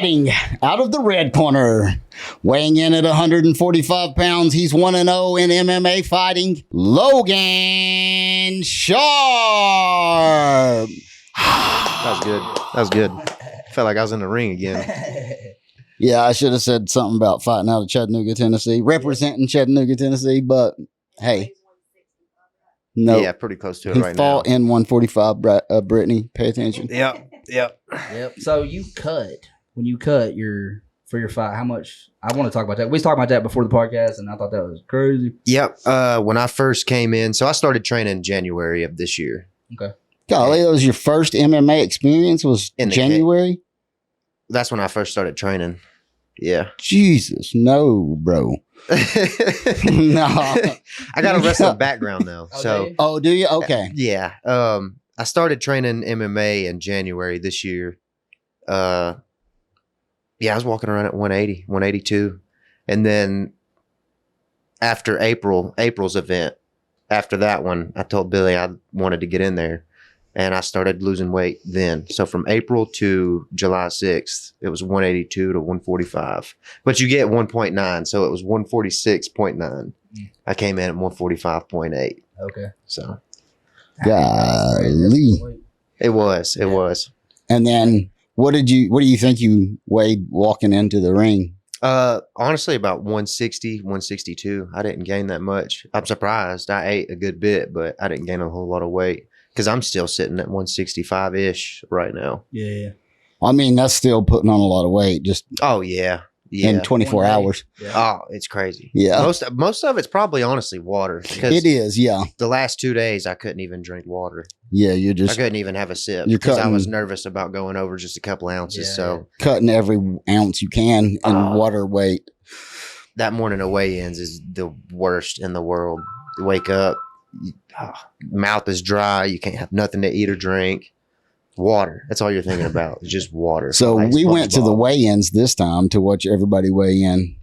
fighting out of the red corner, weighing in at 145 pounds. He's 1-0 in MMA fighting. Logan Sharp. That was good. That was good. Felt like I was in the ring again. Yeah, I should have said something about fighting out of Chattanooga, Tennessee, representing Chattanooga, Tennessee. But hey, no. Yeah, pretty close to it he right fought now. in 145, Brittany. Pay attention. Yep. So you cut when you cut for your fight. How much? I want to talk about that. We talked about that before the podcast, and I thought that was crazy. Yep. When I first came in, so I started training in January of this year. Okay. Golly, that was your first MMA experience? Was In the January? That's when I first started training. Yeah. Jesus, no, bro. No. I got a wrestling background though. Oh, do you? Okay. Yeah. I started training MMA in January this year. I was walking around at 180, 182. And then after April's event, after that one, I told Billy I wanted to get in there. And I started losing weight then. So from April to July 6th, it was 182 to 145. But you get 1.9, so it was 146.9. I came in at 145.8. Okay. So golly. it was. And then what do you think you weighed walking into the ring? Honestly, about 160, 162. I didn't gain that much. I'm surprised. I ate a good bit, but I didn't gain a whole lot of weight. Because I'm still sitting at 165-ish right now. Yeah. I mean, that's still putting on a lot of weight just Oh, yeah. in 24 hours. Yeah. Oh, it's crazy. Yeah. Most of it's probably honestly water. It is, yeah. The last 2 days, I couldn't even drink water. Yeah, you're I just couldn't even have a sip You're because I cutting- was nervous about going over just a couple ounces. Yeah. So cutting every ounce you can in water weight. that morning of weigh-ins is the worst in the world. You wake up, mouth is dry. You can't have nothing to eat or drink. Water. That's all you're thinking about. It's just water. So Like we went to the SpongeBob. weigh-ins this time to watch everybody weigh in.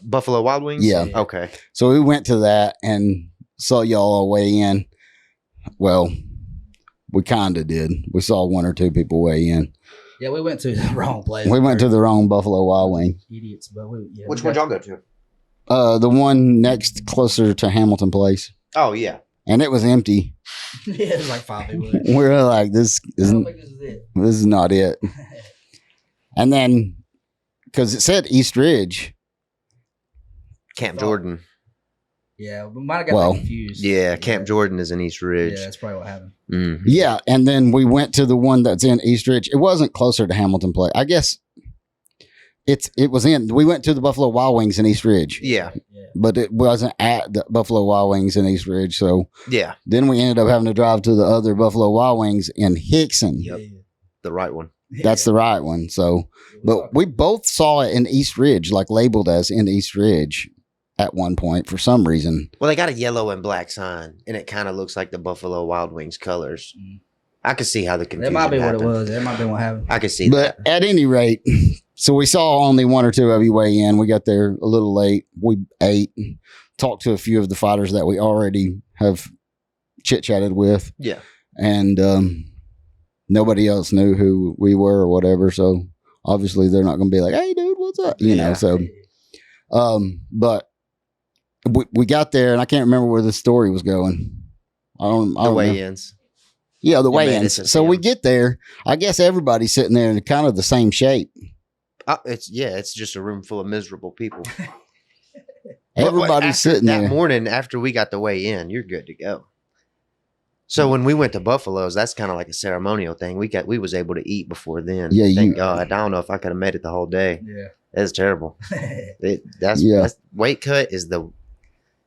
Buffalo Wild Wings? Yeah. Okay. So we went to that and saw y'all all weigh in. Well, we kind of did. We saw one or two people weigh in. Yeah, we went to the wrong place. We went to the wrong Buffalo Wild Wing. Idiots, but Which one y'all go to? The one next closer to Hamilton Place. Oh, yeah. And it was empty. Yeah, it was like 5 people there. We were like, this I don't isn't, think this is it. this is not it. And then, because it said East Ridge. Camp Jordan. Yeah, we might have got Well, that confused. Yeah, Camp Jordan is in East Ridge. Yeah, that's probably what happened. Mhm. Yeah. And then we went to the one that's in East Ridge. It wasn't closer to Hamilton Place. I guess we went to the Buffalo Wild Wings in East Ridge. Yeah. But it wasn't at the Buffalo Wild Wings in East Ridge. So Yeah. then we ended up having to drive to the other Buffalo Wild Wings in Hickson. Yep. The right one. That's the right one. So, but we both saw it in East Ridge, like labeled as in East Ridge at one point for some reason. Well, they got a yellow and black sign, and it kind of looks like the Buffalo Wild Wings colors. I could see how the That confusion might be what it happened. was. That might be what happened. I could see But that. at any rate, so we saw only one or two of you weigh in. We got there a little late. We ate, talked to a few of the fighters that we already have chit-chatted with. Yeah. And nobody else knew who we were or whatever. So obviously they're not going to be like, hey, dude, what's up? You know, Yeah. so, but we got there and I can't remember where the story was going. I don't The know. weigh-ins. Yeah, the You made weigh-ins. it to So see we 'em. get there. I guess everybody's sitting there in kind of the same shape. It's just a room full of miserable people. Everybody's After sitting that there. morning after we got the weigh in, you're good to go. So when we went to Buffalo's, that's kind of like a ceremonial thing. We was able to eat before then. Yeah, Thank God. I don't know if I could have made it the whole day. Yeah. It's terrible. That's weight cut is the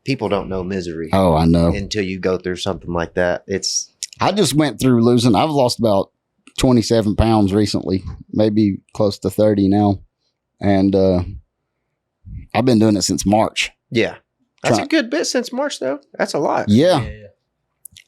people don't know misery Oh, I know. until you go through something like that. It's I just went through losing. I've lost about 27 pounds recently, maybe close to 30 now. And I've been doing it since March. yeah. That's a good bit since March though. That's a lot. Yeah.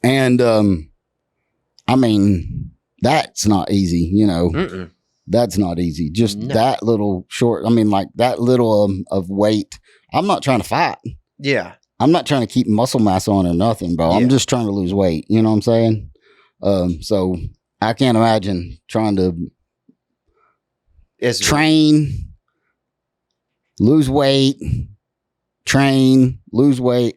And I mean, that's not easy, you know. Mm-mm. That's not easy. Just No. that little short, I mean, like that little of weight. I'm not trying to fight. Yeah. I'm not trying to keep muscle mass on or nothing, bro. Yeah. I'm just trying to lose weight. You know what I'm saying? So I can't imagine trying to It's train, lose weight, train, lose weight.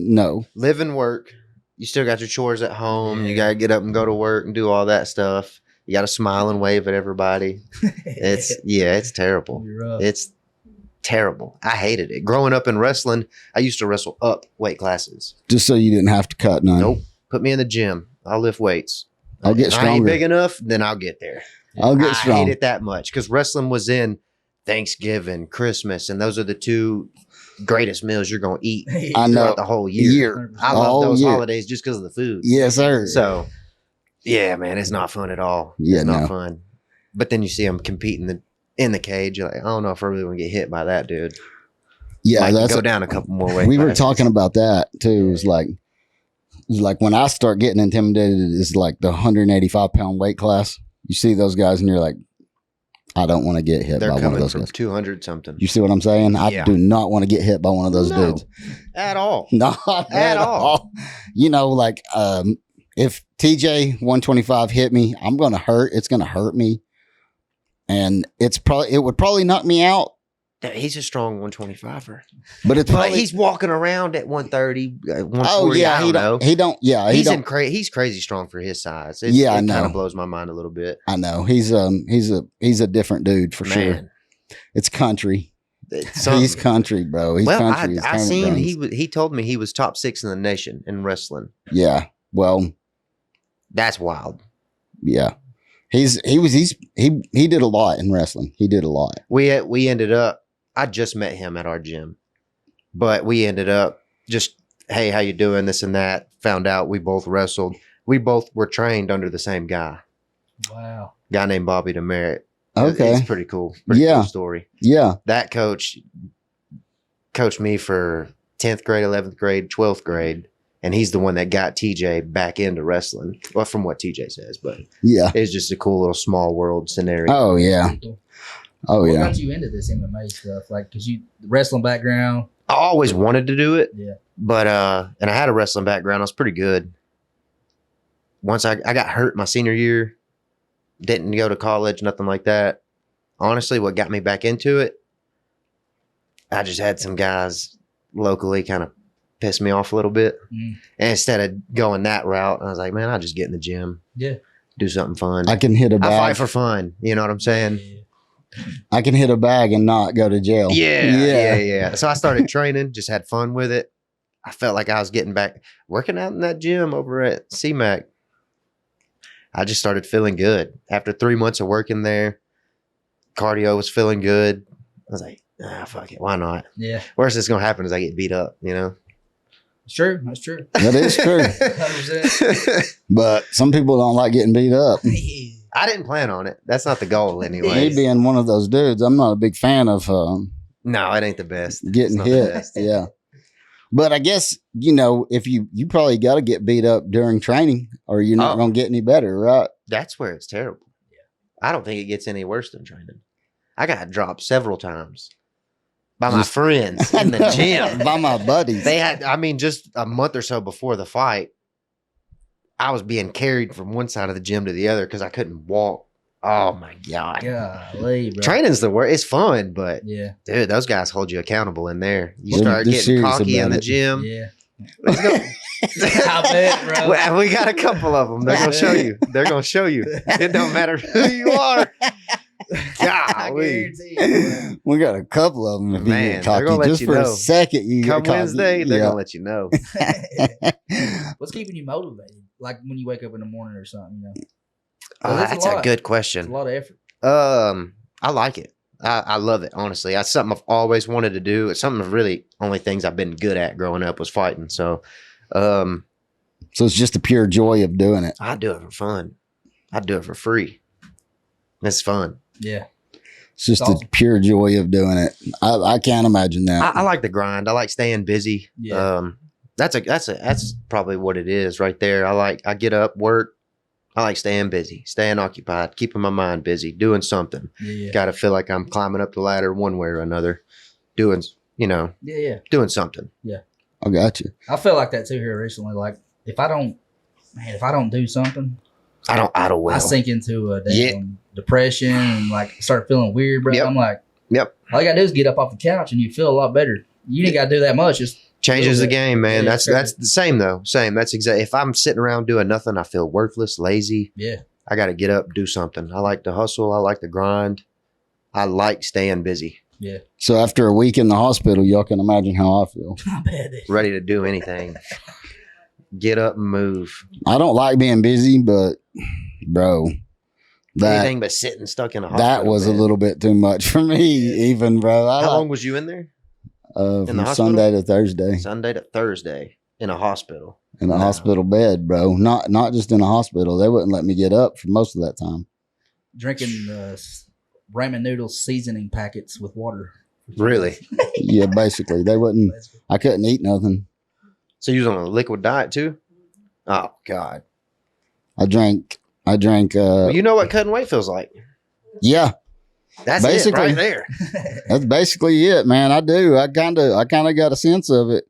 No. live and work. You still got your chores at home. You got to get up and go to work and do all that stuff. You got to smile and wave at everybody. It's terrible. It's terrible. I hated it. Growing up in wrestling, I used to wrestle up weight classes. Just so you didn't have to cut none. Nope. Put me in the gym. I'll lift weights. I'll get if stronger. I ain't big enough, then I'll get there. I'll get I strong. hate it that much because wrestling was in Thanksgiving, Christmas, and those are the two greatest meals you're going to eat I know. throughout the whole year. I love those holidays just because of the food. Yes, sir. So, yeah, man, it's not fun at all. Yeah, it's not no. fun. But then you see them competing in the cage. You're like, I don't know if I really want to get hit by that dude. Yeah, Might that's go down a couple more weight we were classes. talking about that too. It's like when I start getting intimidated, it's like the 185-pound weight class. You see those guys, and you're like, I don't want to get hit They're by one of coming those from guys. 200 something. You see what I'm saying? I Yeah. do not want to get hit by one of those No. dudes. At all. Not at all. You know, like if TJ 125 hit me, I'm gonna hurt. It's gonna hurt me, and it would probably knock me out. He's a strong 125er. But it's But probably he's walking around at 130, 140. oh yeah, I don't know. He's crazy strong for his size. It I kind know. of blows my mind a little bit. I know he's a different dude for sure. Man, It's country. it's He's something. country, bro. He's Well, country. His I tournament seen runs. he told me he was top 6 in the nation in wrestling. Yeah. Well, That's wild. yeah. He did a lot in wrestling. He did a lot. We ended up. I just met him at our gym, but we ended up just, hey, how you doing? This and that. Found out we both wrestled. We both were trained under the same guy. Wow. Guy named Bobby Demerit. Okay. It's pretty cool. Pretty Yeah. cool story. Yeah. That coach coached me for 10th grade, 11th grade, 12th grade. And he's the one that got TJ back into wrestling. Well, from what TJ says, but Yeah. it's just a cool little small world scenario. Oh yeah. Oh What yeah. got you into this MMA stuff? Like, cause you wrestling background. I always wanted to do it. Yeah. But and I had a wrestling background. I was pretty good. Once I got hurt my senior year, didn't go to college, nothing like that. Honestly, what got me back into it, I just had some guys locally kind of piss me off a little bit. Mm. And instead of going that route, I was like, man, I'll just get in the gym. Yeah. Do something fun. I can hit a I fight bag. for fun. You know what I'm saying? I can hit a bag and not go to jail. Yeah. So I started training, just had fun with it. I felt like I was getting back working out in that gym over at CMAC. I just started feeling good. After 3 months of working there, cardio was feeling good. I was like, fuck it. Why not? Yeah. Worst that's going to happen is I get beat up, you know? It's true. That's true. That is true. 100%. But some people don't like getting beat up. I didn't plan on it. That's not the goal Me anyway. being one of those dudes, I'm not a big fan of No, it ain't the best. getting It's not the hit. best. Yeah. But I guess, you know, if you probably got to get beat up during training or you're not Oh. going to get any better, right? That's where it's terrible. I don't think it gets any worse than training. I got dropped several times by my Just- friends in the gym. By my buddies. They had, I mean, just a month or so before the fight, I was being carried from one side of the gym to the other because I couldn't walk. Oh my God. Golly, bro. Training's the worst. It's fun, but Yeah. dude, those guys hold you accountable in there. You They're- start they're getting serious cocky in about the it. gym. Yeah. Let's go. I bet, bro. Well, we got a couple of them. They're gonna show you. They're gonna show you. It don't matter who you are. I Golly. guarantee you, bro. We got a couple of them. If you Man, get they're cocky, gonna let just you for a know. second, you Come get cocky. Wednesday, they're Yeah. gonna let you know. What's keeping you motivated? Like when you wake up in the morning or something, you know? Oh, Well, it's a that's a lot. good It's a question. lot of effort. I like it. I love it, honestly. That's something I've always wanted to do. It's something of really only things I've been good at growing up was fighting. So So it's just the pure joy of doing it. I do it for fun. I do it for free. It's fun. Yeah. It's just It's the awesome. pure joy of doing it. I can't imagine that. I like the grind. I like staying busy. Yeah. That's probably what it is right there. I get up, work. I like staying busy, staying occupied, keeping my mind busy, doing something. Yeah. Got to feel like I'm climbing up the ladder one way or another, doing, Yeah. doing something. I got you. I felt like that too here recently. Like if I don't do something, I don't idle well. I sink into a Yeah. damn depression and like start feeling weird, bro. Yep. I'm like, Yep. all you gotta do is get up off the couch and you feel a lot better. You ain't gotta do that much. Just Changes the little bit. game, man. Yeah, That's sure. the same though. Same. That's exactly. If I'm sitting around doing nothing, I feel worthless, lazy. yeah. I got to get up, do something. I like to hustle. I like to grind. I like staying busy, So after a week in the hospital, y'all can imagine how I feel. I bet it. ready to do anything. Get up and move. I don't like being busy, but bro, that Anything but sitting stuck in a hospital. that was a bed. little bit too much for me, even, bro. How long was you in there? From the hospital? Sunday to Thursday Sunday to Thursday in a hospital. in a No. hospital bed, bro. Not just in a hospital. They wouldn't let me get up for most of that time. Drinking ramen noodles seasoning packets with water. Really? Yeah, basically, they wouldn't. I couldn't eat nothing. So you was on a liquid diet too? Oh God. I drank. Well, you know what cutting weight feels like. Yeah, That's Basically. it right there. that's basically it, man. I do. I kind of got a sense of it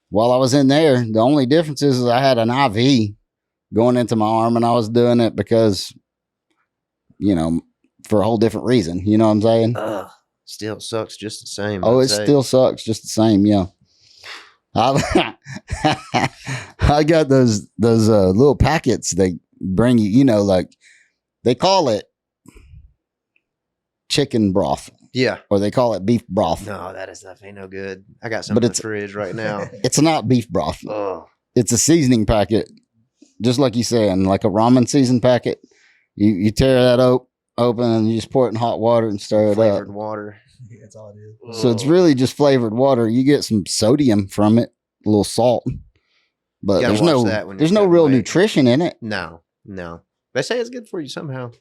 while I was in there. The only difference is I had an IV going into my arm, and I was doing it because, for a whole different reason. You know what I'm saying? Ugh. Still sucks just the same. Oh, I'd it say. still sucks just the same. Yeah. I got those little packets they bring you, like they call it chicken broth Yeah. or they call it beef broth. No, that ain't no good. I got some But in the it's- fridge right now. It's not beef broth. Oh, It's a seasoning packet, just like you saying, like a ramen season packet. You tear that open and you just pour it in hot water and stir it up. flavored water. Yeah, that's all it is. So it's really just flavored water. You get some sodium from it, a little salt, but You gotta there's watch that when there's you're no cutting real weight. nutrition in it. No. They say it's good for you somehow.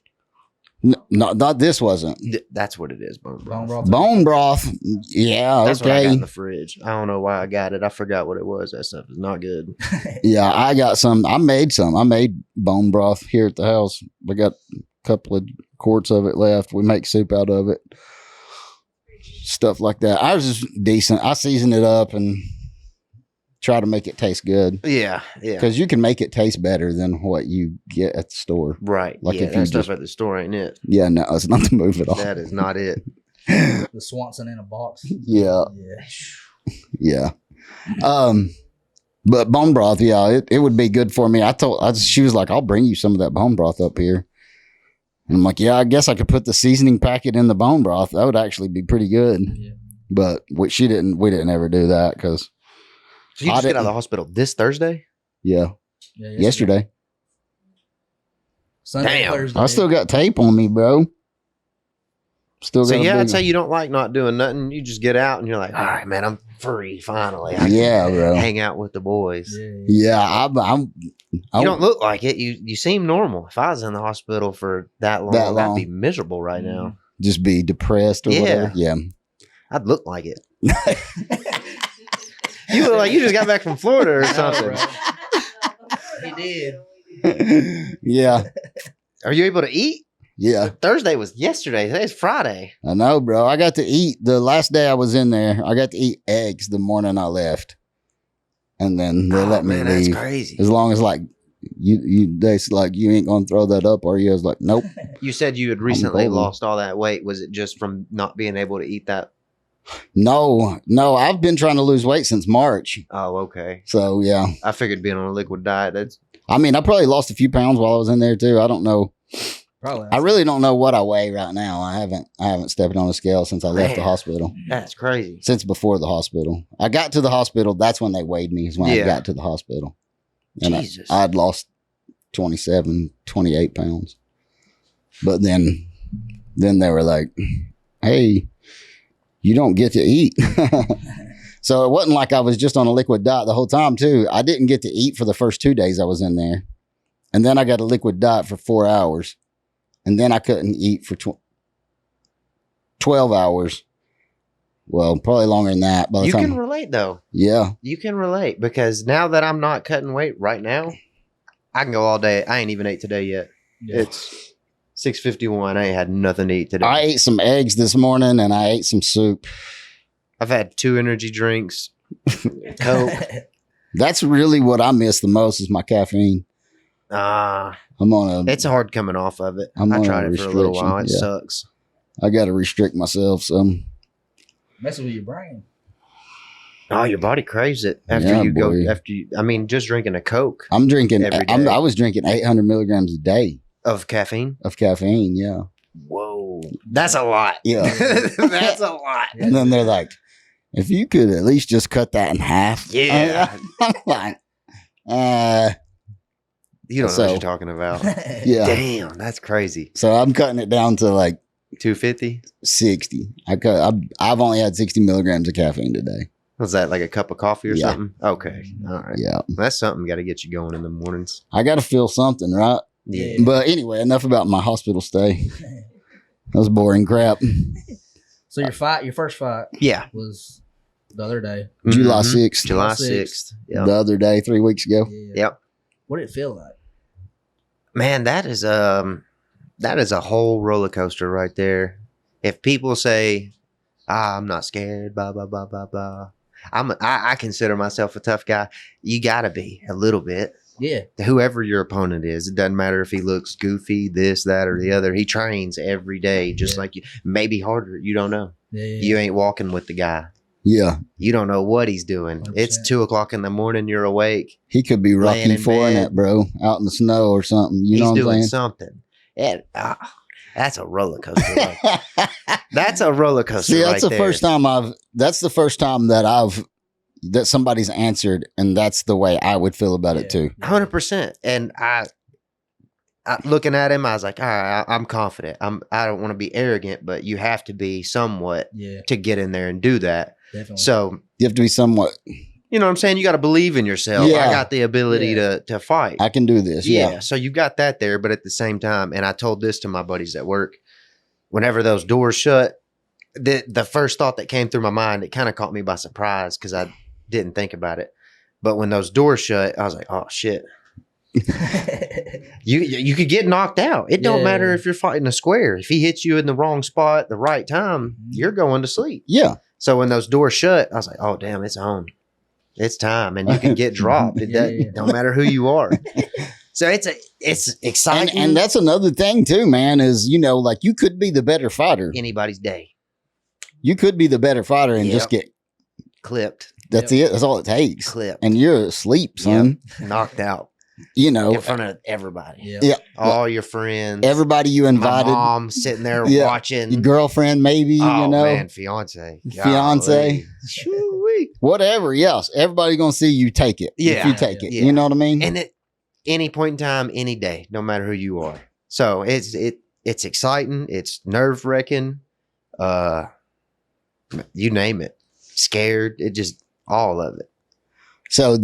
Not this wasn't That's what it is. Bone Bone broth. broth. bone broth. Yeah, That's what I got okay. in the fridge. I don't know why I got it. I forgot what it was. That stuff is not good. Yeah, I got some. I made some. I made bone broth here at the house. We got a couple of quarts of it left. We make soup out of it. Stuff like that. I was just decent. I season it up and try to make it taste good Yeah. because you can make it taste better than what you get at the store. Right. Like yeah, if you that stuff just- at the store ain't it. Yeah, no, it's not the move at all. That is not it. The Swanson in a box. Yeah, Yeah. yeah. But bone broth, yeah, it would be good for me. She was like, I'll bring you some of that bone broth up here. And I'm like, yeah, I guess I could put the seasoning packet in the bone broth. That would actually be pretty good. Yeah. But we didn't ever do that because, So you I just get out of didn't- the hospital this Thursday? yeah, Yeah, yesterday. Sunday, Damn. Thursday. I still got tape on me, bro. Still got So a yeah, big I'd say one. you don't like not doing nothing. You just get out and you're like, all right, man, I'm free finally. I can Yeah, bro. hang out with the boys. Yeah. Yeah, You don't look like it. You seem normal. If I was in the hospital for that long, That long. I'd be miserable right now. just be depressed or Yeah. whatever. Yeah. I'd look like it. You look like you just got back from Florida or I know, something. bro. He did. Yeah. Are you able to eat? Yeah. Thursday was yesterday. Today's Friday. I know, bro. I got to eat the last day I was in there. I got to eat eggs the morning I left. And then they let me man, leave. that's crazy. As long as like they said like you ain't gonna throw that up, or you? I was like, nope. You said you had recently golden. lost all that weight. Was it just from not being able to eat that? No. I've been trying to lose weight since March. Oh, okay. So yeah. I figured being on a liquid diet, that's I mean, I probably lost a few pounds while I was in there too. I don't know. Probably. I really don't know what I weigh right now. I haven't stepped on a scale since I left the Man. hospital. that's crazy. Since before the hospital. I got to the hospital. That's when they weighed me, is when Yeah. I got to the hospital. And Jesus. I'd lost 27, 28 pounds. But then they were like, hey, you don't get to eat. So it wasn't like I was just on a liquid diet the whole time, too. I didn't get to eat for the first 2 days I was in there. And then I got a liquid diet for 4 hours. And then I couldn't eat for 12 hours. Well, probably longer than that. By the You time, can relate though. yeah. You can relate because now that I'm not cutting weight right now, I can go all day. I ain't even ate today yet. Yeah. It's 6:51. I ain't had nothing to eat today. I ate some eggs this morning and I ate some soup. I've had 2 energy drinks, Coke. That's really what I miss the most is my caffeine. I'm on a. It's hard coming off of it. I'm I on tried a it for a little while. It restriction, sucks. I got to restrict myself some. Messing with your brain. Oh, your body craves it after Yeah, you go. boy. After you, I mean, just drinking a Coke I'm drinking. Every day. I was drinking 800 milligrams a day of caffeine. of caffeine. Yeah. Whoa, that's a lot. Yeah. That's a lot. And then they're like, if you could at least just cut that in half. Yeah. I'm like, You don't know So- what you're talking about. yeah. Damn, that's crazy. So I'm cutting it down to like 250. 60. I've only had 60 milligrams of caffeine today. Was that like a cup of coffee or Yeah. something? Okay, all right. Yeah. That's something got to get you going in the mornings. I got to feel something, right? Yeah. But anyway, enough about my hospital stay. That was boring crap. So your first fight Yeah. was the other day. July Mhm. 6th. July July 6th. Yeah. The other day, 3 weeks ago. Yeah. Yep. What did it feel like? Man, that is a whole roller coaster right there. If people say, I'm not scared, blah blah blah blah blah. I consider myself a tough guy. You gotta be a little bit. Yeah. Whoever your opponent is, it doesn't matter if he looks goofy, this, that, or the other. He trains every day, just Yeah. like you. Maybe harder. You don't know. Yeah. You ain't walking with the guy. Yeah. You don't know what he's doing. 100%. It's 2:00 in the morning. You're awake. He could be Laying Rocky in Four in bed. it, bro, out in the snow or something. You He's know what doing I'm something. That's a roller coaster. Right? saying? That's a roller coaster. See, that's right the first time that's the first time that somebody's answered, and that's the way I would feel about it too. 100%. And I looking at him, I was like, all right, I'm confident. I don't want to be arrogant, but you have to be somewhat Yeah. to get in there and do that. Definitely. So, You have to be somewhat, you know what I'm saying? You got to believe in yourself. Yeah. I got the ability to fight. I can do this. Yeah. So you got that there, but at the same time, and I told this to my buddies at work, whenever those doors shut, the first thought that came through my mind, it kind of caught me by surprise because I didn't think about it. But when those doors shut, I was like, oh shit. You could get knocked out. It don't Yeah. matter if you're fighting a square. If he hits you in the wrong spot at the right time, Mhm. you're going to sleep. Yeah. So when those doors shut, I was like, oh damn, it's on. It's time. And you can get dropped. It Yeah. don't matter who you are. So it's exciting. And that's another thing too, man, is, like you could be the better fighter. anybody's day. You could be the better fighter and just get, Clipped. that's it. That's all it takes. Clipped. And you're asleep, son. Knocked out. In In front of everybody. Yeah. Yeah. All your friends. Everybody you my invited, mom sitting there Yeah. watching. your girlfriend, maybe, Oh man, fiance. Fiance. Golly. Shoo-wee. whatever. Yes. Everybody's going to see you take it. If Yeah. you take it. Yeah. You know what I mean? And at any point in time, any day, no matter who you are. So it's exciting. It's nerve wracking. You name it. Scared. It just all of it. So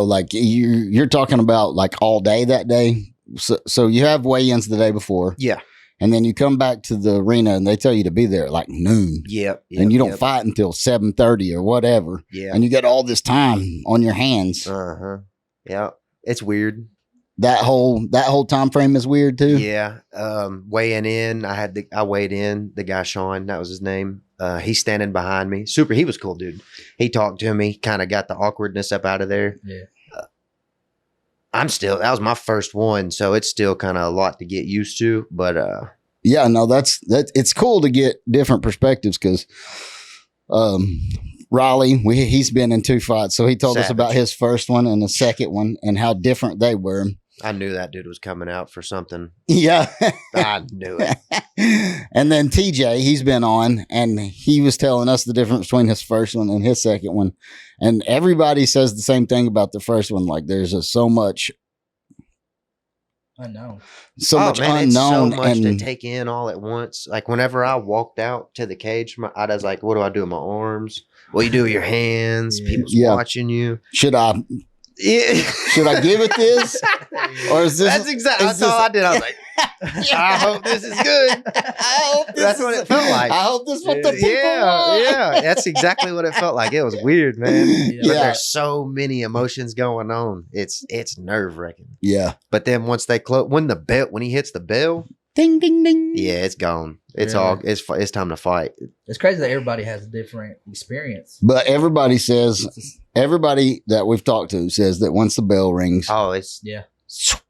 like you're talking about like all day that day. So you have weigh-ins the day before, Yeah. and then you come back to the arena and they tell you to be there at like noon, Yep. and you don't fight until 7:30 or whatever, Yeah. and you get all this time on your hands. Uh-huh. Yeah. It's weird. That whole time frame is weird too. Yeah. Weighing in, I weighed in. The guy Sean, that was his name. He's standing behind me. He was cool, dude. He talked to me, kind of got the awkwardness up out of there. Yeah. That was my first one, so it's still kind of a lot to get used to. But Yeah, no, that's it's cool to get different perspectives because Riley, he's been in 2 fights, so he told us about Savage. his first one and the second one and how different they were. I knew that dude was coming out for something. Yeah. I knew it. And then TJ, he's been on and he was telling us the difference between his first one and his second one. And everybody says the same thing about the first one. Like there's just so much Unknown. It's so unknown much to and take in all at once. Like whenever I walked out to the cage, I was like, "What do I do with my arms? What do you do with your hands? Yeah. People's Yeah. watching you." should I give it this? Or is this That's exactly. is That's all I did. I was like, "I hope this is good." I hope this That's what it felt like. I hope this is what the people Yeah, want. yeah. That's exactly what it felt like. It was weird, man. Yeah. But there's so many emotions going on. It's nerve wracking. Yeah. But then once they close, when he hits the bell, Ding ding ding. yeah, it's gone. It's Really? all it's time to fight. It's crazy that everybody has a different experience. But everybody that we've talked to says that once the bell rings, Oh, it's Yeah.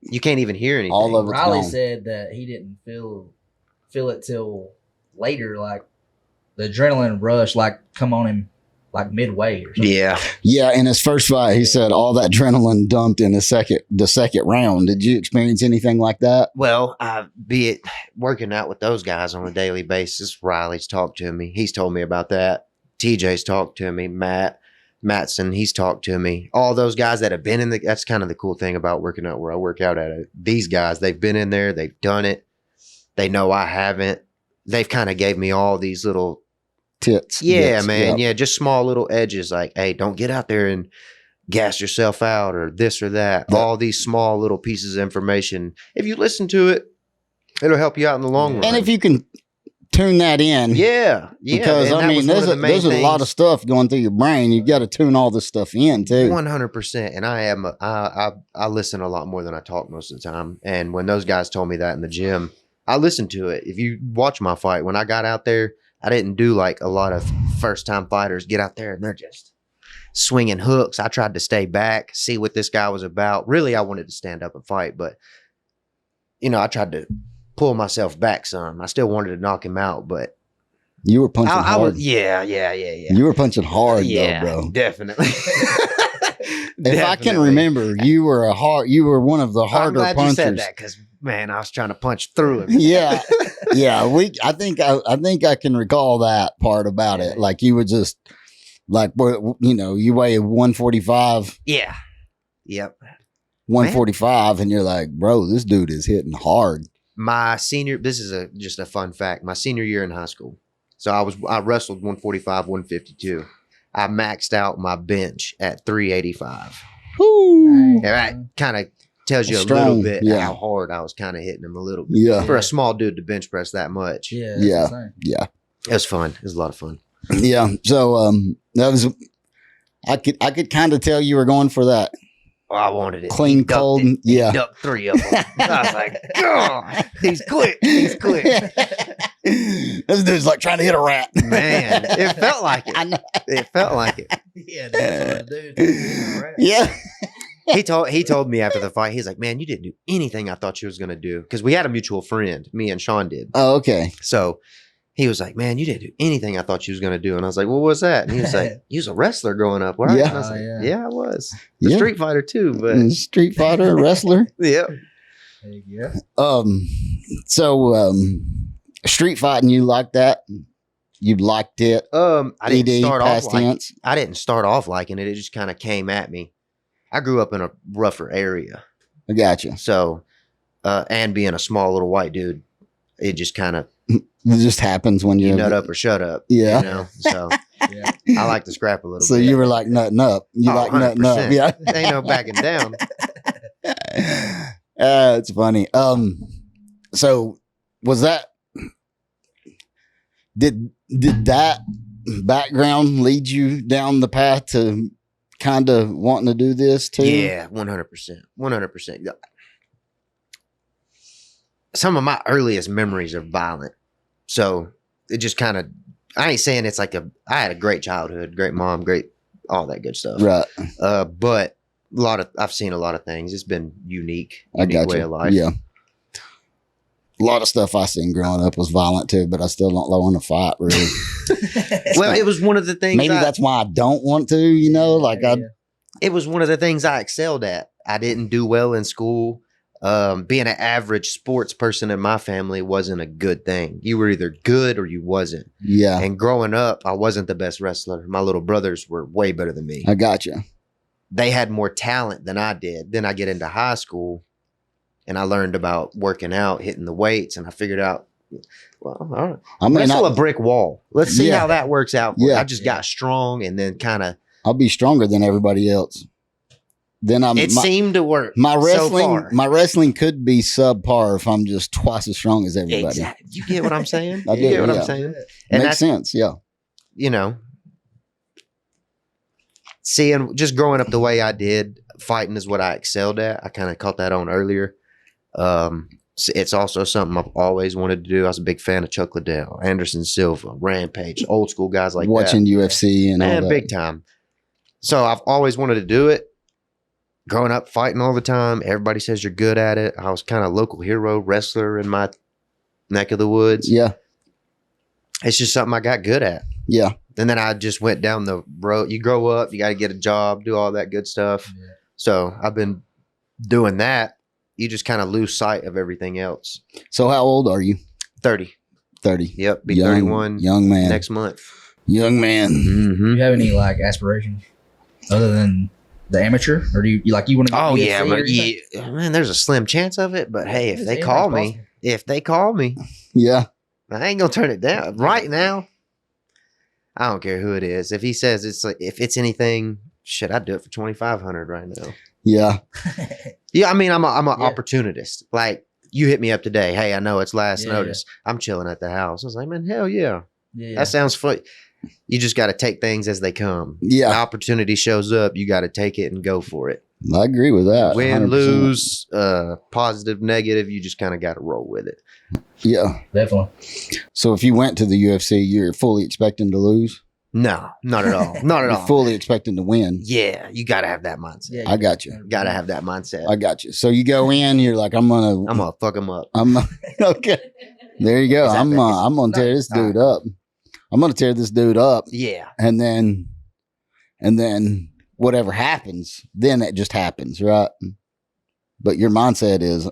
you can't even hear anything. all of it's Riley gone. said that he didn't feel it till later, like the adrenaline rush, like come on him like midway or something. Yeah. Yeah, in his first fight, he said all that adrenaline dumped in the second round. Did you experience anything like that? Well, be it working out with those guys on a daily basis, Riley's talked to me. He's told me about that. TJ's talked to me. Mattson, he's talked to me. All those guys that have been in that's kind of the cool thing about working out where I work out at it. These guys, they've been in there, they've done it. They know I haven't. They've kind of gave me all these little Tits. yeah, bits, man. yep. Yeah, just small little edges like, hey, don't get out there and gas yourself out or this or that. Yeah. All these small little pieces of information. If you listen to it, it'll help you out in the long run. And if you can tune that in. yeah. Because, and I that mean, was one there's of the main a lot of things. stuff going through your brain. You got to tune all this stuff in, too. 100%. And I listen a lot more than I talk most of the time. And when those guys told me that in the gym, I listened to it. If you watch my fight, when I got out there, I didn't do like a lot of first time fighters get out there and they're just swinging hooks. I tried to stay back, see what this guy was about. Really, I wanted to stand up and fight, but I tried to pull myself back some. I still wanted to knock him out, but You were punching I hard. was, yeah. You were punching hard, Yeah, though, bro. definitely. If I can remember, you were one of the I'm harder glad punchers. you said that because man, I was trying to punch through him. Yeah. I think I can recall that part about it. Like you were just like, you weigh 145. Yeah. Yep. 145, and you're like, bro, this dude is hitting hard. This is just a fun fact. My senior year in high school. So I wrestled 145, 152. I maxed out my bench at 385. Whoo. Yeah, that kind of tells you Strong, a little bit yeah. how hard I was kind of hitting him a little bit. Yeah. For a small dude to bench press that much. Yeah. Yeah. Insane. Yeah. It was fun. It was a lot of fun. Yeah. So that was I could kind of tell you were going for that Oh, I wanted it. clean, He ducked cold. it. Yeah. He ducked 3 of them. I was like, God, he's quick. He's quick. This dude's like trying to hit a rat. Man, it felt like it. I know. It felt like it. Yeah, that's what I do. Right. Yeah. He told me after the fight, he's like, man, you didn't do anything I thought you was going to do. Because we had a mutual friend, me and Sean did. Oh, okay. So he was like, man, you didn't do anything I thought you was going to do. And I was like, well, what's that? And he was like, you was a wrestler growing up, right? Yeah. And I was like, Oh, yeah. yeah, I was. A Yeah. street fighter too, but Street fighter, wrestler. yeah. Yeah. So street fighting, you like that? You liked it? I didn't ED, start off past like tense? I didn't start off liking it. It just kind of came at me. I grew up in a rougher area. I gotcha. So, and being a small little white dude, it just kind of, It just happens when you you're nut up or shut up. Yeah. So Yeah. I like to scrap a little So bit. you were like nutting up. You Oh, like nutting up. 100%. Yeah. Ain't no backing down. It's funny. So was that did that background lead you down the path to kind of wanting to do this too? Yeah, 100%. 100%. Some of my earliest memories are violent. So it just kind of, I ain't saying it's like I had a great childhood, great mom, great, all that good stuff. Right. But I've seen a lot of things. It's been unique I got way you. of life. Yeah. A lot of stuff I seen growing up was violent too, but I still don't want to fight really. Well, it was one of the things. Maybe that's why I don't want to, It was one of the things I excelled at. I didn't do well in school. Being an average sports person in my family wasn't a good thing. You were either good or you wasn't. Yeah. And growing up, I wasn't the best wrestler. My little brothers were way better than me. I got you. They had more talent than I did. Then I get into high school and I learned about working out, hitting the weights, and I figured out, well, all right. I mean, Wrestle a brick wall. Let's see Yeah. how that works out. For you. Yeah. I just got strong and then kind of, I'll be stronger than everybody else. Then it seemed to work. my so far. wrestling could be subpar if I'm just twice as strong as everybody. Exactly. You get what I'm saying? I You do, get what yeah. I'm saying? And Makes that's, sense. Yeah. Seeing just growing up the way I did, fighting is what I excelled at. I kind of caught that on earlier. it's also something I've always wanted to do. I was a big fan of Chuck Liddell, Anderson Silva, Rampage, old school guys like Watching that. UFC and all Man, that. big time. So I've always wanted to do it. Growing up fighting all the time, everybody says you're good at it. I was kind of local hero wrestler in my neck of the woods. Yeah. It's just something I got good at. Yeah. And then I just went down the road. You grow up, you got to get a job, do all that good stuff. Yeah. So I've been doing that. You just kind of lose sight of everything else. So how old are you? 30. 30. Yep. Be 31 Young man. next month. Young man. Do Mm-hmm. you have any like aspirations other than the amateur, or do you like you want to? Oh yeah, but man, there's a slim chance of it. But hey, if they call me, Yeah. I ain't gonna turn it down. Right now, I don't care who it is. If he says it's like, if it's anything, shit, I'd do it for 2,500 right now. Yeah. Yeah, I mean, I'm a Yeah. opportunist. Like you hit me up today. Hey, I know it's last Yeah, notice. I'm chilling at the house. I was like, man, hell yeah, Yeah. that sounds fun. You just got to take things as they come. Yeah. An opportunity shows up, you got to take it and go for it. I agree with that. Win, 100%. lose, positive, negative, you just kind of got to roll with it. Yeah. Definitely. So if you went to the UFC, you're fully expecting to lose? No, not at all. Not at You're all. fully expecting to win. Yeah, you got to have that mindset. Yeah. I got you. Got to have that mindset. I got you. So you go in, you're like, I'm going I'm going to fuck them up. okay. There you go. Is that I'm bad? going to tear this All dude up. I'm going to tear this dude up. Yeah. And then whatever happens, then it just happens, right? But your mindset is,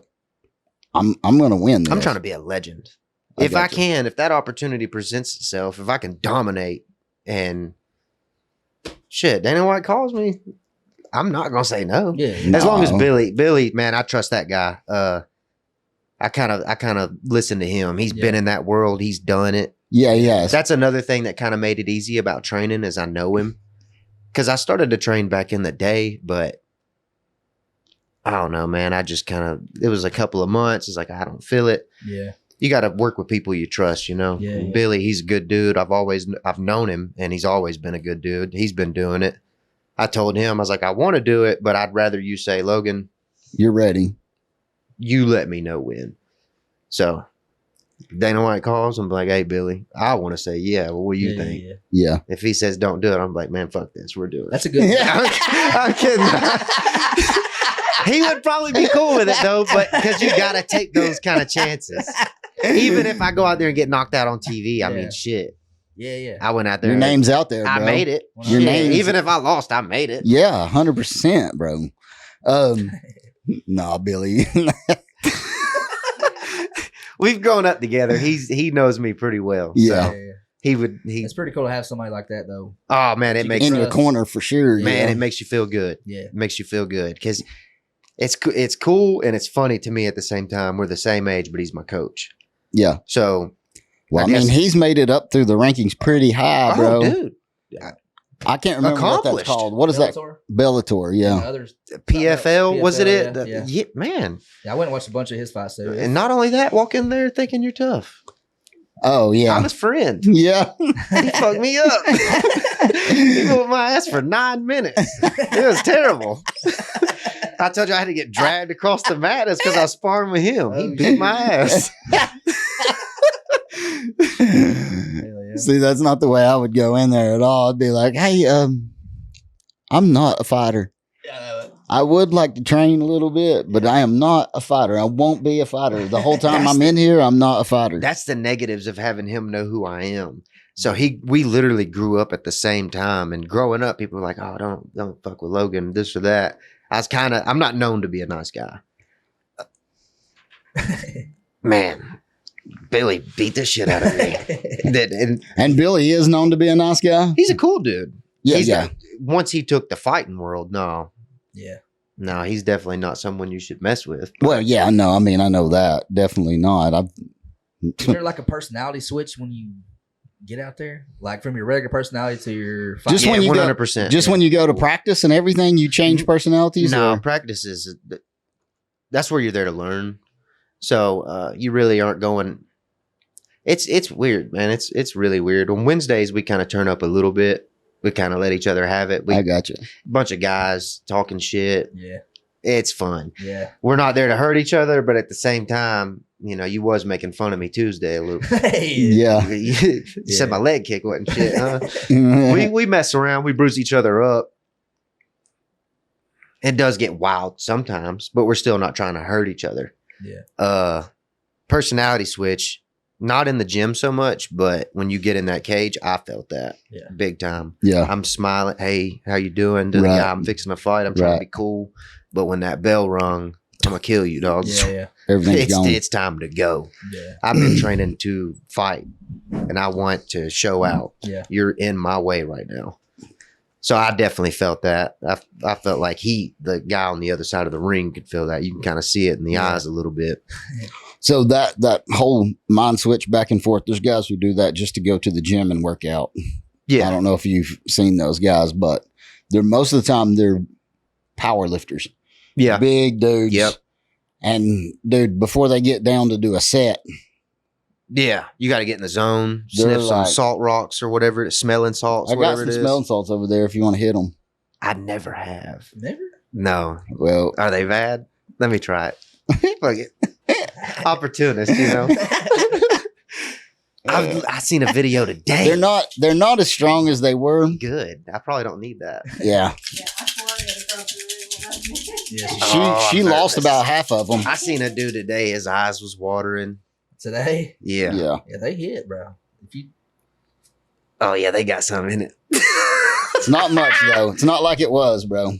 I'm going to win this. I'm trying to be a legend. I If I gotcha. can, if that opportunity presents itself, if I can dominate and shit, Dana White calls me, I'm not going to say no. Yeah. As long as No. Billy, man, I trust that guy. I kind of listen to him. He's been in that world. He's done it. Yeah, yeah. That's another thing that kind of made it easy about training is I know him. Because I started to train back in the day, but I don't know, man. I just kind of, it was a couple of months. It's like, I don't feel it. Yeah. You got to work with people you trust, you know? Yeah, yeah. Billy, he's a good dude. I've known him and he's always been a good dude. He's been doing it. I told him, I was like, I want to do it, but I'd rather you say, Logan, You're ready. you let me know when. So Dana White calls, I'm like, hey, Billy, I want to say, yeah, well, what do you think? Yeah. Yeah. If he says don't do it, I'm like, man, fuck this. We're doing it. That's a good. I'm kidding. He would probably be cool with it though, but because you got to take those kind of chances. Even if I go out there and get knocked out on TV, I Yeah. mean, shit. Yeah. Yeah. I went out there. Your name's out there, bro. I made it. Your Shit, name's- even if I lost, I made it. Yeah, 100%, bro. Nah, Billy. We've grown up together. He knows me pretty well. Yeah. So he It's pretty cool to have somebody like that, though. oh man, it makes In your corner for sure. man, yeah. it makes you feel good. Yeah. It makes you feel good because it's cool and it's funny to me at the same time. We're the same age, but he's my coach. Yeah. So Well, I I mean, guess- he's made it up through the rankings pretty high, bro. dude, I can't remember what that's Accomplished. called. What is that? Bellator? Bellator, And yeah. others. PFL was it? PFL, The- yeah. yeah, man. Yeah, I went and watched a bunch of his fights too. And not only that, walk in there thinking you're tough. Oh, yeah. I'm his friend. Yeah. He fucked me up. He whooped my ass for 9 minutes. It was terrible. I told you I had to get dragged across the mat. It's because I was sparring with him. He Oh, beat shit. my ass. Hell yeah. See, that's not the way I would go in there at all. I'd be like, hey, I'm not a fighter. I would like to train a little bit, but I am not a fighter. I won't be a fighter. The whole time I'm in here, I'm not a fighter. That's the negatives of having him know who I am. So we literally grew up at the same time. And growing up, people were like, oh, don't fuck with Logan, this or that. I'm not known to be a nice guy. Man, Billy beat the shit out of me. And And Billy is known to be a nice guy. he's a cool dude. Yeah, He's yeah. Once he took the fighting world, Yeah. no, he's definitely not someone you should mess with. Well, yeah, no, I mean, I know that. Definitely not. Is there like a personality switch when you get out there? Like from your regular personality to your fight? Just Yeah, when you go- 100%. Just when you go to practice and everything, you change personalities? No, or- practice is that's where you're there to learn. So you really aren't going. It's weird, man. It's really weird. On Wednesdays we kind of turn up a little bit. We kind of let each other have it. We I got you. bunch of guys talking shit. Yeah. it's fun. Yeah. We're not there to hurt each other, but at the same time, you know, you was making fun of me Tuesday a little. Yeah. You said my leg kick wasn't shit, huh? we mess around, we bruise each other up. It does get wild sometimes, but we're still not trying to hurt each other. Yeah. Personality switch, not in the gym so much, but when you get in that cage, I felt that big time. Yeah. I'm smiling. Hey, how you doing? To the Right. guy I'm fixing to fight. I'm trying to be cool. But when that bell rung, I'm going to kill you, dog. Yeah. Everything's gone. It's time to go. Yeah. I've been training to fight and I want to show out. Yeah. You're in my way right now. So I definitely felt that. I felt like the guy on the other side of the ring could feel that. You can kind of see it in the eyes a little bit. So that whole mind switch back and forth, there's guys who do that just to go to the gym and work out. Yeah. I don't know if you've seen those guys, but they're most of the time they're power lifters. Yeah. Big dudes. Yep. And dude, before they get down to do a set, yeah, you got to get in the zone, They're sniff some like- salt rocks or whatever, smelling salts, I got whatever some it is. smelling salts over there if you want to hit them. I never have. Never? No. Well, Are they bad? Let me try it. Fuck it. Opportunist, you know. I seen a video today. they're not as strong as they were. Good. I probably don't need that. Yeah. Yeah, I swung it across the room. Yes. She I'm lost nervous. about half of them. I seen a dude today. His eyes was watering. Today? Yeah. Yeah. Yeah, they hit, bro. If you Oh yeah, they got something in it. It's not much though. It's not like it was, bro.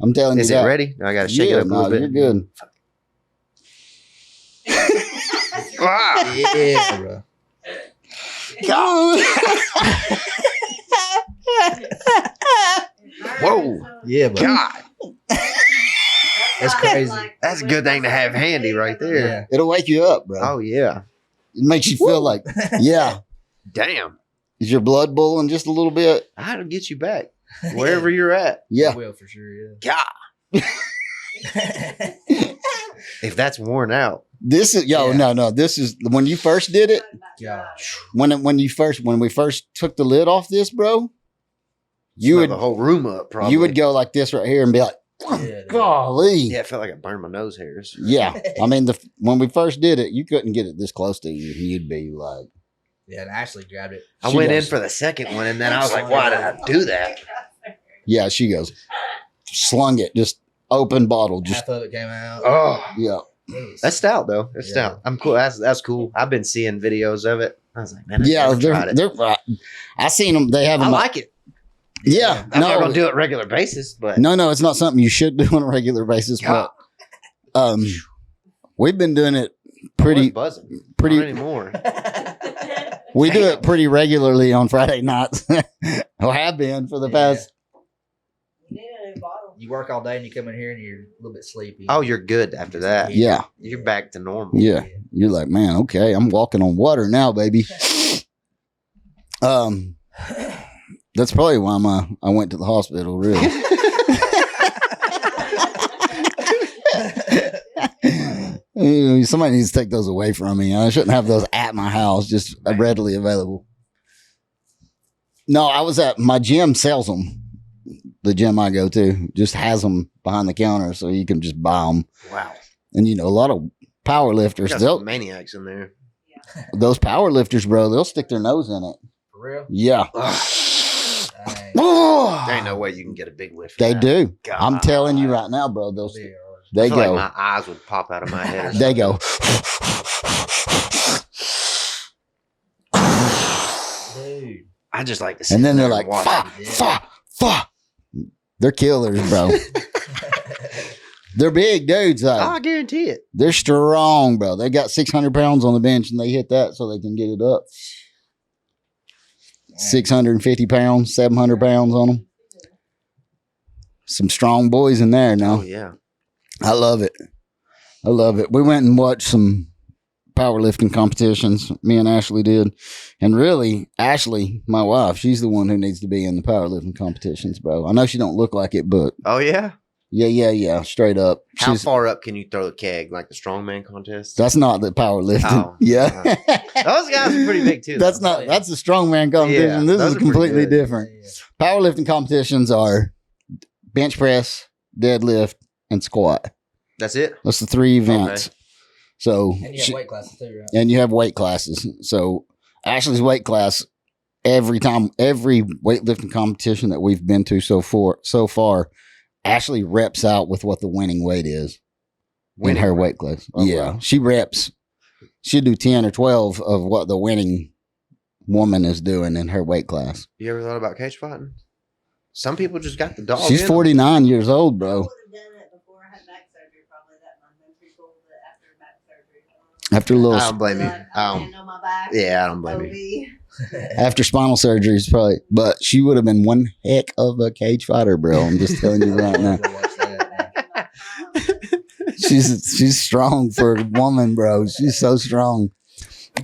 I'm telling Is you it that. ready? I got to shake Yeah, it up a little no, bit. you're good. Wow. Yeah, bro. Whoa. Yeah, bro. God, That's crazy. that's a good thing to have handy right there. Yeah. It'll wake you up, bro. Oh yeah. It makes you feel like, yeah. Damn. Is your blood boiling just a little bit? I had to get you back wherever you're at. Yeah. Will for sure, yeah. God, if that's worn out, This is Yeah. no. This is when you first did it. Gosh. When we first took the lid off this, bro. You smell would the whole room up. Probably you would go like this right here and be like, Yeah, dude. golly. Yeah, it felt like I burned my nose hairs. Yeah. I mean, when we first did it, you couldn't get it this close to you. You'd be like, Yeah, and Ashley grabbed it. I She went in goes- for the second one, and then I was like, "Why did I do that?" yeah. She goes, slung it, just open bottle, just Half of it came out. Oh, yeah. that's stout though. That's Yeah. stout. I'm cool. That's cool. I've been seeing videos of it. I was like, man, I Yeah, never tried it. they're. I seen them. They have I them. like it. Yeah, I'm not no, gonna do it regular basis, but no, it's not something you should do on a regular basis. God, But we've been doing it pretty. buzzing. pretty- Not anymore. We do it pretty regularly on Friday nights. Or have been for the past. You need a new bottle. You work all day and you come in here and you're a little bit sleepy. Oh, you're good after that. Yeah, You're back to normal. yeah. You're like, man, okay, I'm walking on water now, baby. That's probably why I went to the hospital. Really. Somebody needs to take those away from me. I shouldn't have those at my house, just readily available. No, I was at my gym sells them. The gym I go to just has them behind the counter, so you can just buy them. Wow. And a lot of power lifters, Got some maniacs in there. those power lifters, bro, they'll stick their nose in it. For real? Yeah, Dang. There ain't no way you can get a big whiff. of they that. do. God. I'm telling you right now, bro. They They I feel go. like my eyes would pop out of my head. Or They go. Dude. I just like to sit And then they're there like, and watch fa, it. fa, fa. They're killers, bro. They're big dudes, Oh, though. I guarantee it. They're strong, bro. They got 600 pounds on the bench and they hit that so they can get it up. 650 pounds, 700 pounds on them. Some strong boys in there now. Oh yeah. I love it. I love it. We went and watched some powerlifting competitions. Me and Ashley did. And really, Ashley, my wife, she's the one who needs to be in the powerlifting competitions, bro. I know she don't look like it, but Oh yeah. yeah, straight up. How far up can you throw the keg? Like the strongman contest? That's not the powerlifting. Oh, yeah. Those guys are pretty big too. That's though. not, that's the strongman competition. Yeah, This those is are pretty completely good. different. Powerlifting competitions are bench press, deadlift, and squat. That's it. That's the 3 events. Okay. So And you have weight classes too, right? and you have weight classes. So Ashley's weight class, every weightlifting competition that we've been to so far, Ashley reps out with what the winning weight is in her weight class. Oh, yeah. wow. She reps. She'll do 10 or 12 of what the winning woman is doing in her weight class. You ever thought about cage fighting? Some people just got the dog. She's in them. 49 years old, I bro. would have done it before I had back surgery, probably that month. I'm pretty cool that after back surgery. After a little, I don't blame you. Like, I land on my back. Yeah, I don't blame you. OB. after spinal surgery is probably, but she would have been one heck of a cage fighter, bro. I'm just telling you right now. Go watch that. She's strong for a woman, bro. She's so strong.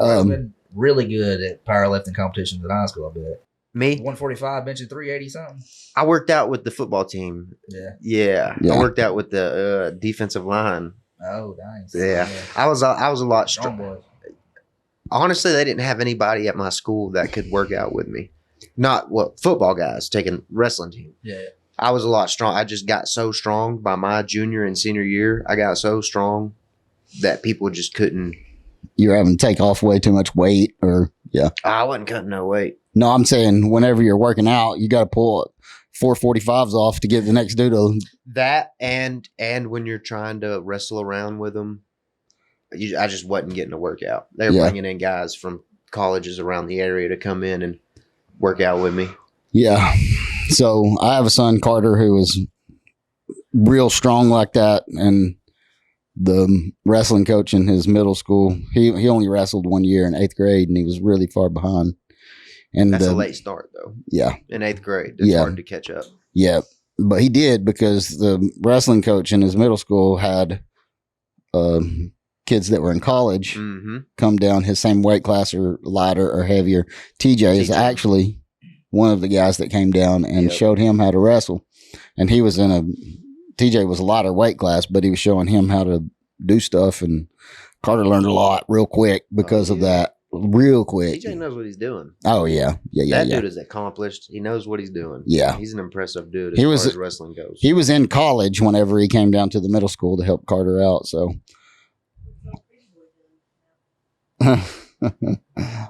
I've been really good at powerlifting competitions in high school, I bet. Me, 145, benching 380 something. I worked out with the football team. Yeah. Yeah. Yeah. I worked out with the defensive line. Oh, nice. Yeah. I was a lot Strong strong. boy. Honestly, they didn't have anybody at my school that could work out with me. Not football guys taking wrestling team. Yeah. I was a lot strong. I just got so strong by my junior and senior year. I got so strong that people just couldn't. You're having to take off way too much weight, or yeah. I wasn't cutting no weight. No, I'm saying whenever you're working out, you got to pull 445s off to get the next dude to. That and when you're trying to wrestle around with them, I just wasn't getting a workout. They were Yeah. bringing in guys from colleges around the area to come in and work out with me. Yeah. So I have a son, Carter, who is real strong like that, and the wrestling coach in his middle school, he only wrestled 1 year in 8th grade, and he was really far behind. And That's a late start though. Yeah. In 8th grade, it's Yeah. hard to catch up. Yeah, but he did because the wrestling coach in his middle school had kids that were in college Mm-hmm. come down his same weight class or lighter or heavier. TJ is TJ. actually one of the guys that came down and Yep. showed him how to wrestle. And he was TJ was a lighter weight class, but he was showing him how to do stuff. And Carter learned a lot real quick because of yeah. that. Real quick. TJ knows what he's doing. Oh, yeah. Yeah. That dude is accomplished. He knows what he's doing. Yeah. He's an impressive dude as He far was- as wrestling goes. He was in college whenever he came down to the middle school to help Carter out. So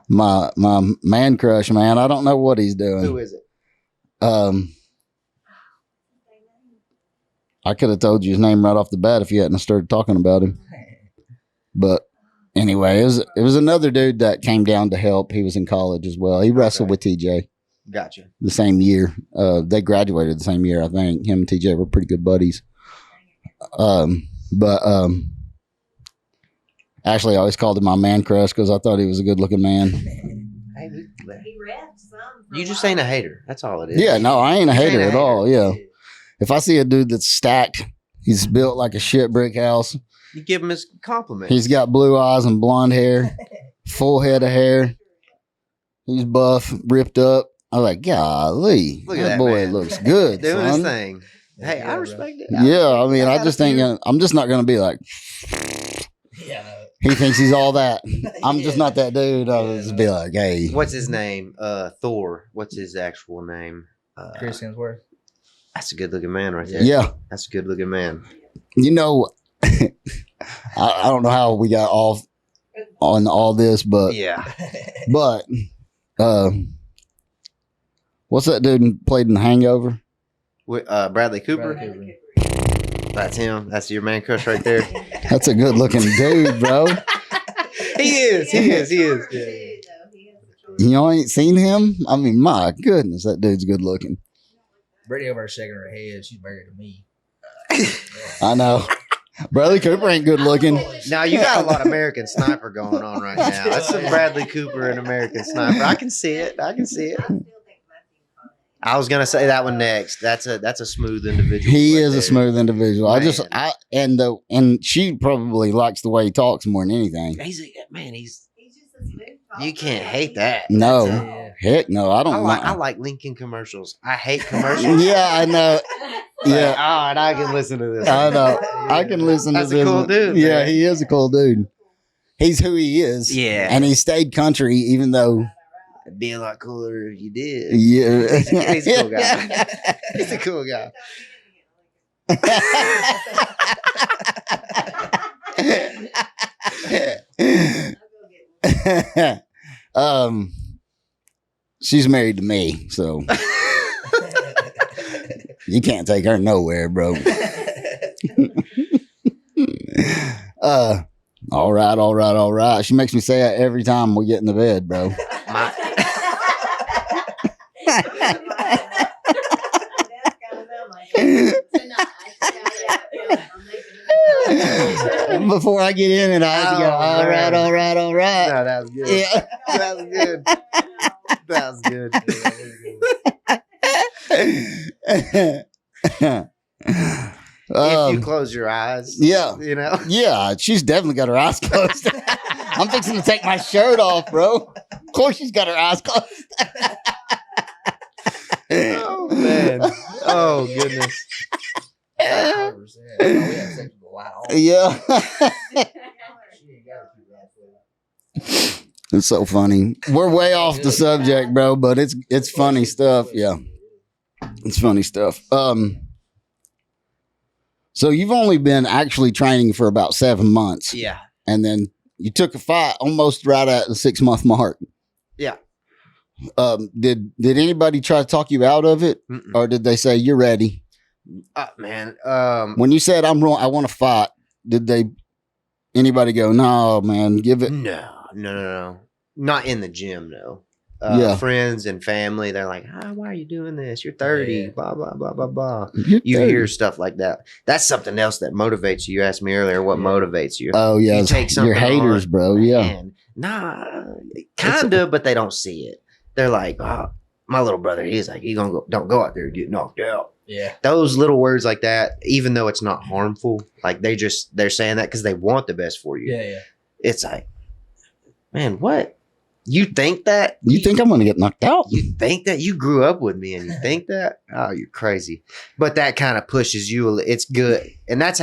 my man crush, man, I don't know what he's Who doing. is it? I could have told you his name right off the bat if you hadn't started talking about him. But anyway, it was another dude that came down to help. He was in college as well. He wrestled Okay. with TJ Gotcha. the same year. They graduated the same year, I think. Him and TJ were pretty good buddies. Actually, I always called him my man crush because I thought he was a good looking man. Hey, He read some. for you a just while. ain't a hater. That's all it is. Yeah, no, I ain't a You hater ain't at all. Yeah. If I see a dude that's stacked, he's built like a shit brick house. You give him his compliment. He's got blue eyes and blonde hair, full head of hair. He's buff, ripped up. I was like, golly, Look at that that boy man. looks good. doing his son. thing. Hey, Yeah, I bro. respect it. Yeah, I mean, I got just a think few. I'm just not gonna be like Yeah. he thinks he's all that. I'm just not that dude. I'll just be like, hey, What's his name? Thor. What's his actual name? Chris Hemsworth. That's a good looking man right there. yeah, That's a good looking man. you know, I don't know how we got off on all this, but Yeah. But what's that dude who played in Hangover? Bradley Cooper. Bradley That's him. That's your man crush right there. That's a good looking dude, bro. He is. He is. He is. Too, though. He has the choice. You ain't seen him? I mean, my goodness, that dude's good looking. Brittany over there shaking her head. She's married to me. I know. Bradley Cooper ain't good looking. Now you got a lot of American Sniper going on right now. That's some Bradley Cooper and American Sniper. I can see it. I can see it. I still think Matthew McConaughey. I was gonna say that one next. That's a smooth individual. He right is a there. smooth individual. Man. And she probably likes the way he talks more than anything. He's man. He's He's just a smooth talker. you can't hate that. No, That's heck no, I I don't like like. Lincoln commercials. I hate commercials. Yeah, I know. Yeah, Like, all right, I can listen to this. I know. I can listen That's to a this. cool one. dude, Yeah, man. he is a cool dude. He's who he is. Yeah, And he stayed country even though. it'd be a lot cooler if you did. Yeah. He's a cool guy. He's a cool guy. She's married to me, so you can't take her nowhere, bro. All right. She makes me say that every time we get in the bed, bro. Before I get in, and I have to go, all right. No, that was good. Yeah. That was good. That was good. If you close your eyes, yeah. you know. Yeah, she's definitely got her eyes closed. I'm fixing to take my shirt off, bro. Of course she's got her eyes closed. Oh, man. Oh, goodness. 100%. We have sex with a lot of Yeah. It's so funny. We're way off the subject, bro, but it's funny stuff. Yeah. It's funny stuff. So you've only been actually training for about 7 months. Yeah. And then you took a fight almost right at the 6-month mark. Yeah. Did anybody try to talk you out of it? Mm-mm. Or did they say you're ready? Man. When you said I'm wrong, I want to fight, did anybody go, no, man, give it? No. Not in the gym, no. Yeah. Friends and family, they're like, why are you doing this? You're 30, Yeah. blah, blah, blah, blah, blah. You're You 30. hear stuff like that. That's something else that motivates you. You asked me earlier what motivates you. Oh, yeah. You take something You're haters, on, bro. Yeah. man, nah, kind of, but they don't see it. They're like, my little brother, he's like, don't go out there and get knocked out. Yeah. Those little words like that, even though it's not harmful, like they're saying that because they want the best for you. Yeah. It's like, man, what? You think that? You think I'm going to get knocked out? You think that? You grew up with me and you think that? Oh, you're crazy. But that kind of pushes you. It's good. And that's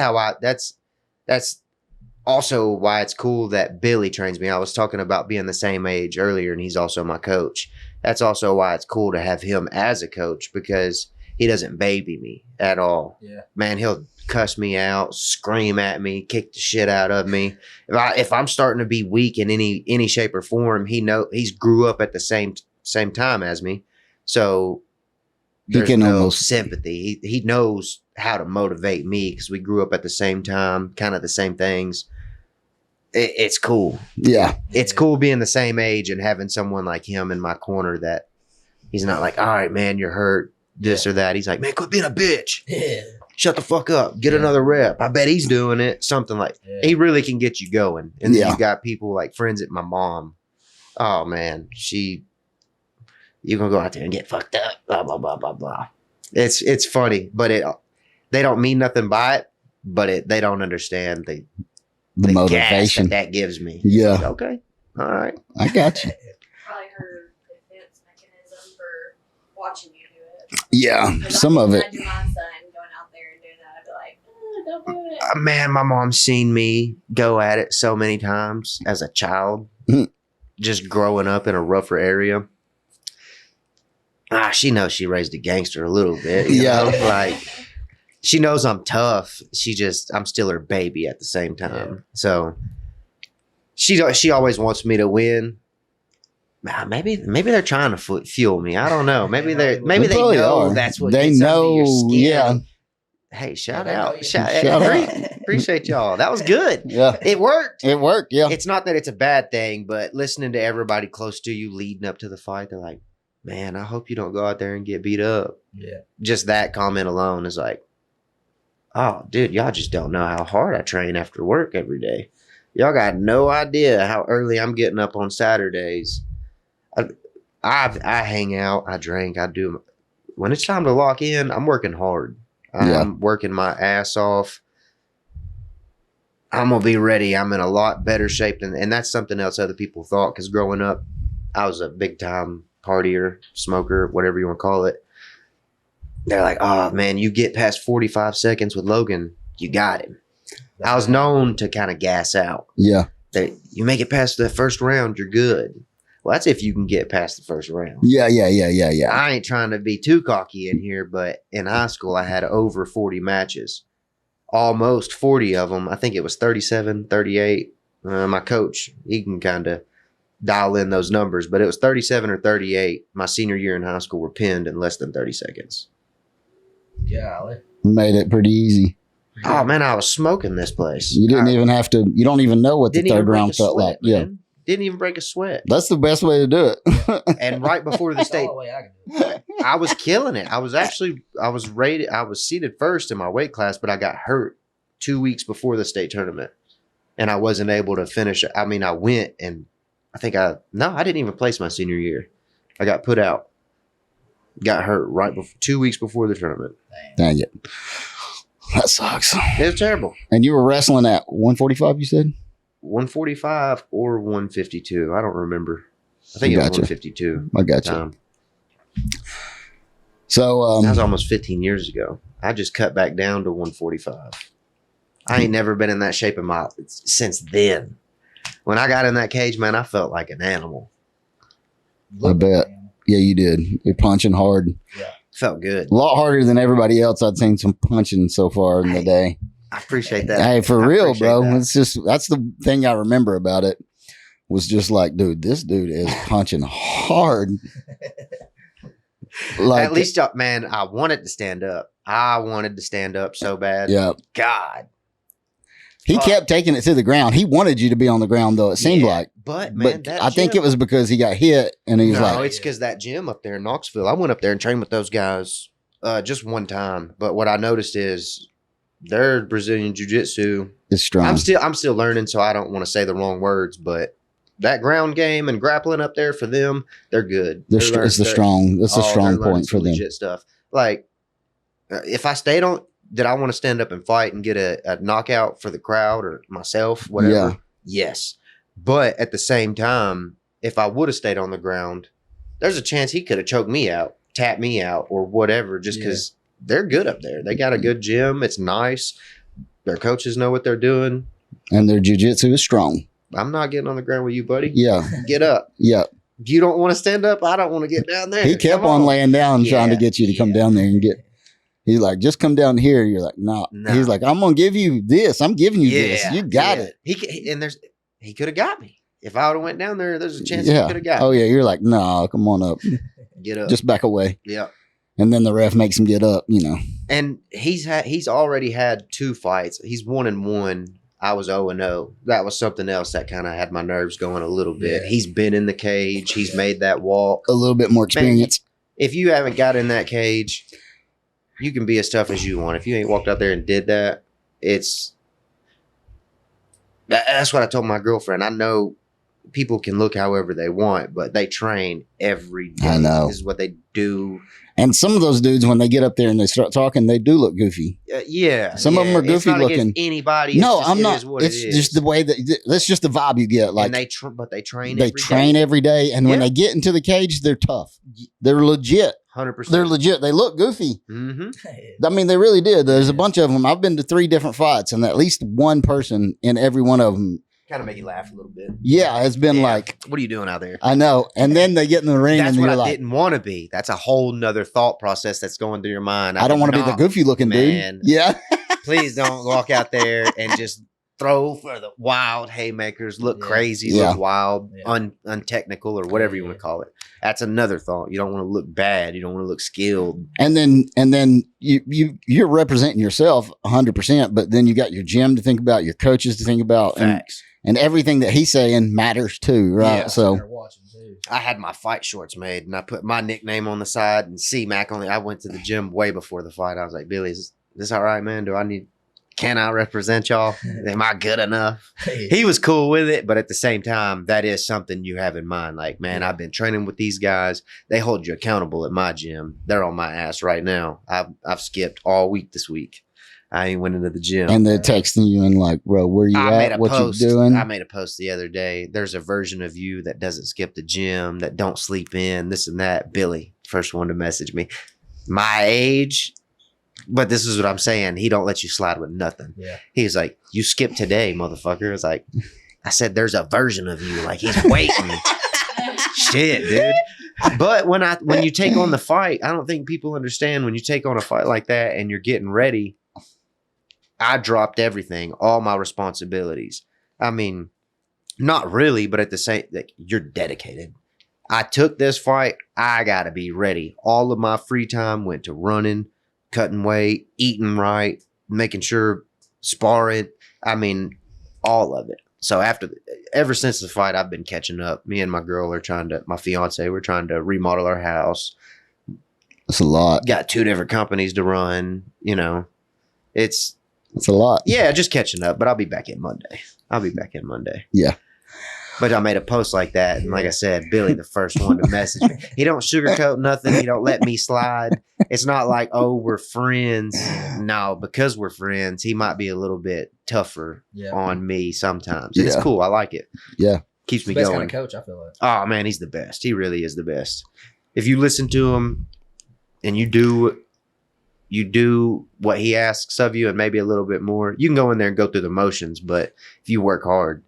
also why it's cool that Billy trains me. I was talking about being the same age earlier, and he's also my coach. That's also why it's cool to have him as a coach, because he doesn't baby me at all. Yeah. Man, he'll cuss me out, scream at me, kick the shit out of me. If I'm starting to be weak in any shape or form, he's grew up at the same time as me, so there's no sympathy. He knows how to motivate me because we grew up at the same time, kind of the same things. It's cool. Yeah. It's cool being the same age and having someone like him in my corner that he's not like, all right, man, you're hurt, this or that. He's like, man, quit being a bitch. Yeah. Shut the fuck up. Get another rep. I bet he's doing it. Something like he really can get you going. And then you got people like friends at my mom. Oh man, you're gonna go out there and get fucked up. Blah blah blah blah blah. It's funny, but they don't mean nothing by it. But they don't understand the motivation gas that gives me. Yeah. Like, okay. All right. I got you. Probably her defense mechanism for watching you do it. Yeah. 'Cause Some I of can it. imagine my son going out there and doing that. I'd be like, don't do it. Man, my mom's seen me go at it so many times as a child, just growing up in a rougher area. She knows she raised a gangster a little bit. You know? Like, she knows I'm tough. I'm still her baby at the same time. Yeah. So she always wants me to win. Maybe they're trying to fuel me. I don't know. Maybe they know that's what they gets know. under your skin. Yeah. Hey, shout out. Appreciate y'all. That was good. Yeah. It worked. Yeah. It's not that it's a bad thing, but listening to everybody close to you leading up to the fight, they're like, man, I hope you don't go out there and get beat up. Yeah. Just that comment alone is like, oh, dude, y'all just don't know how hard I train after work every day. Y'all got no idea how early I'm getting up on Saturdays. I hang out, I drink, I do. When it's time to lock in, I'm working hard. I'm working my ass off. I'm going to be ready. I'm in a lot better shape and that's something else other people thought, because growing up, I was a big time partier, smoker, whatever you want to call it. They're like, oh man, you get past 45 seconds with Logan, you got him. I was known to kind of gas out. Yeah. You make it past the first round, you're good. Well, that's if you can get past the first round. Yeah. I ain't trying to be too cocky in here, but in high school, I had over 40 matches. Almost 40 of them. I think it was 37, 38. My coach, he can kind of dial in those numbers, but it was 37 or 38. My senior year in high school were pinned in less than 30 seconds. Golly. Made it pretty easy. Oh, man, I was smoking this place. You didn't even have to, you don't even know what the Didn't even third break round a felt sweat, like. Yeah. man. Didn't even break a sweat. That's the best way to do it. And right before the That's the state, only way I can do it. I was killing it. I was seated first in my weight class, but I got hurt 2 weeks before the state tournament. And I wasn't able to finish. I mean, I went and I didn't even place my senior year. I got put out. Got hurt right before 2 weeks before the tournament. Dang it. That sucks. It was terrible. And you were wrestling at 145, you said? 145 or 152. I don't remember. I think it was Gotcha. 152. I got you. So, That was almost 15 years ago. I just cut back down to 145. I ain't never been in that shape since then. When I got in that cage, man, I felt like an animal. I bet. Yeah, you did. You're punching hard. Felt good. A lot harder than everybody else I'd seen some punching so far in the day. I appreciate that. Hey, for I real, appreciate bro. that. It's just, that's the thing I remember about it was just like, dude, this dude is punching hard. Like, At least, man, I wanted to stand up. I wanted to stand up so bad. yeah. God. He kept taking it to the ground. He wanted you to be on the ground, though, it seemed like. But, man, But I think it was because he got hit and he's no, like, it's because that gym up there in Knoxville, I went up there and trained with those guys just one time. But what I noticed is their Brazilian jiu-jitsu, it's strong. I'm still learning, so I don't want to say the wrong words, but that ground game and grappling up there for them, they're good. It's a strong point for them. Legit stuff. Like, if I stayed on, did I want to stand up and fight and get a knockout for the crowd or myself, whatever? Yeah. Yes. But at the same time, if I would have stayed on the ground, there's a chance he could have choked me out, tapped me out, or whatever, just because they're good up there. They got a good gym. It's nice. Their coaches know what they're doing. And their jiu-jitsu is strong. I'm not getting on the ground with you, buddy. Yeah. Get up. Yeah. If you don't want to stand up, I don't want to get down there. He kept Come on laying down trying to get you to come down there and get. He's like, just come down here. You're like, no. No. He's like, I'm going to give you this. I'm giving you this. You got it. He could have got me. If I would have went down there, there's a chance he could have got me. Oh, yeah. You're like, no, come on up. Get up. Just back away. Yeah. And then the ref makes him get up, you know. And he's already had 2 fights. He's 1-1. I was 0-0. That was something else that kind of had my nerves going a little bit. Yeah. He's been in the cage. He's made that walk. A little bit more experience. If you haven't got in that cage, you can be as tough as you want. If you ain't walked out there and did that, that's what I told my girlfriend. I know people can look however they want, but they train every day. I know. This is what they do. And some of those dudes, when they get up there and they start talking, they do look goofy. Yeah. Some of them are It's goofy not against looking. anybody. No, It's just, I'm it not. is what It's it is. just the way that's just the vibe you get. Like, and they train. they train every day. And when Yeah. they get into the cage, they're tough. They're legit. 100%. They're legit. They look goofy. Mm-hmm. I mean, they really did. There's a bunch of them. I've been to 3 different fights, and at least one person in every one of them, Kind of make you laugh a little bit. has been like, What are you doing out there? I know. And then they get in the ring, That's and what you're I like, didn't want to be. That's a whole nother thought process that's going through your mind. I don't want to be the goofy looking man. dude. Yeah. Please don't walk out there and just throw for the wild haymakers, look crazy, Yeah. look wild, Yeah. untechnical, or whatever you want to call it. That's another thought. You don't want to look bad. You don't want to look skilled. And then you're representing yourself 100%, but then you got your gym to think about, your coaches to think about, Facts. and everything that he's saying matters too, right? Yeah. So They're watching too. I had my fight shorts made, and I put my nickname on the side and C-Mac on it. I went to the gym way before the fight. I was like, Billy, is this all right, man? Can I represent y'all? Am I good enough? He was cool with it, but at the same time, that is something you have in mind. Like, man, I've been training with these guys. They hold you accountable at my gym. They're on my ass right now. I've skipped all week this week. I ain't went into the gym. and they're texting you and like, bro, where you I made at? a What post. you doing? I made a post the other day. There's a version of you that doesn't skip the gym, that don't sleep in, this and that. Billy, first one to message me. My age, but this is what I'm saying. He don't let you slide with nothing. Yeah. He's like, you skipped today, motherfucker. It's like, I said, there's a version of you. Like, he's waiting. Shit, dude. But when you take on the fight, I don't think people understand when you take on a fight like that and you're getting ready. I dropped everything, all my responsibilities. I mean, not really, but at the same, like, you're dedicated. I took this fight. I got to be ready. All of my free time went to running, cutting weight, eating right, making sure, sparring. I mean, all of it. So ever since the fight, I've been catching up. Me and my girl my fiance, we're trying to remodel our house. That's a lot. Got 2 different companies to run. You know, it's a lot. Yeah, just catching up. But I'll be back in Monday. Yeah. But I made a post like that. And like I said, Billy, the first one to message me. He don't sugarcoat nothing. He don't let me slide. It's not like, oh, we're friends. No, because we're friends, he might be a little bit tougher on me sometimes. And it's cool. I like it. Yeah. Keeps me Best going. kind of coach, I feel like. Oh, man, he's the best. He really is the best. If you listen to him and you do what he asks of you and maybe a little bit more, you can go in there and go through the motions. But if you work hard,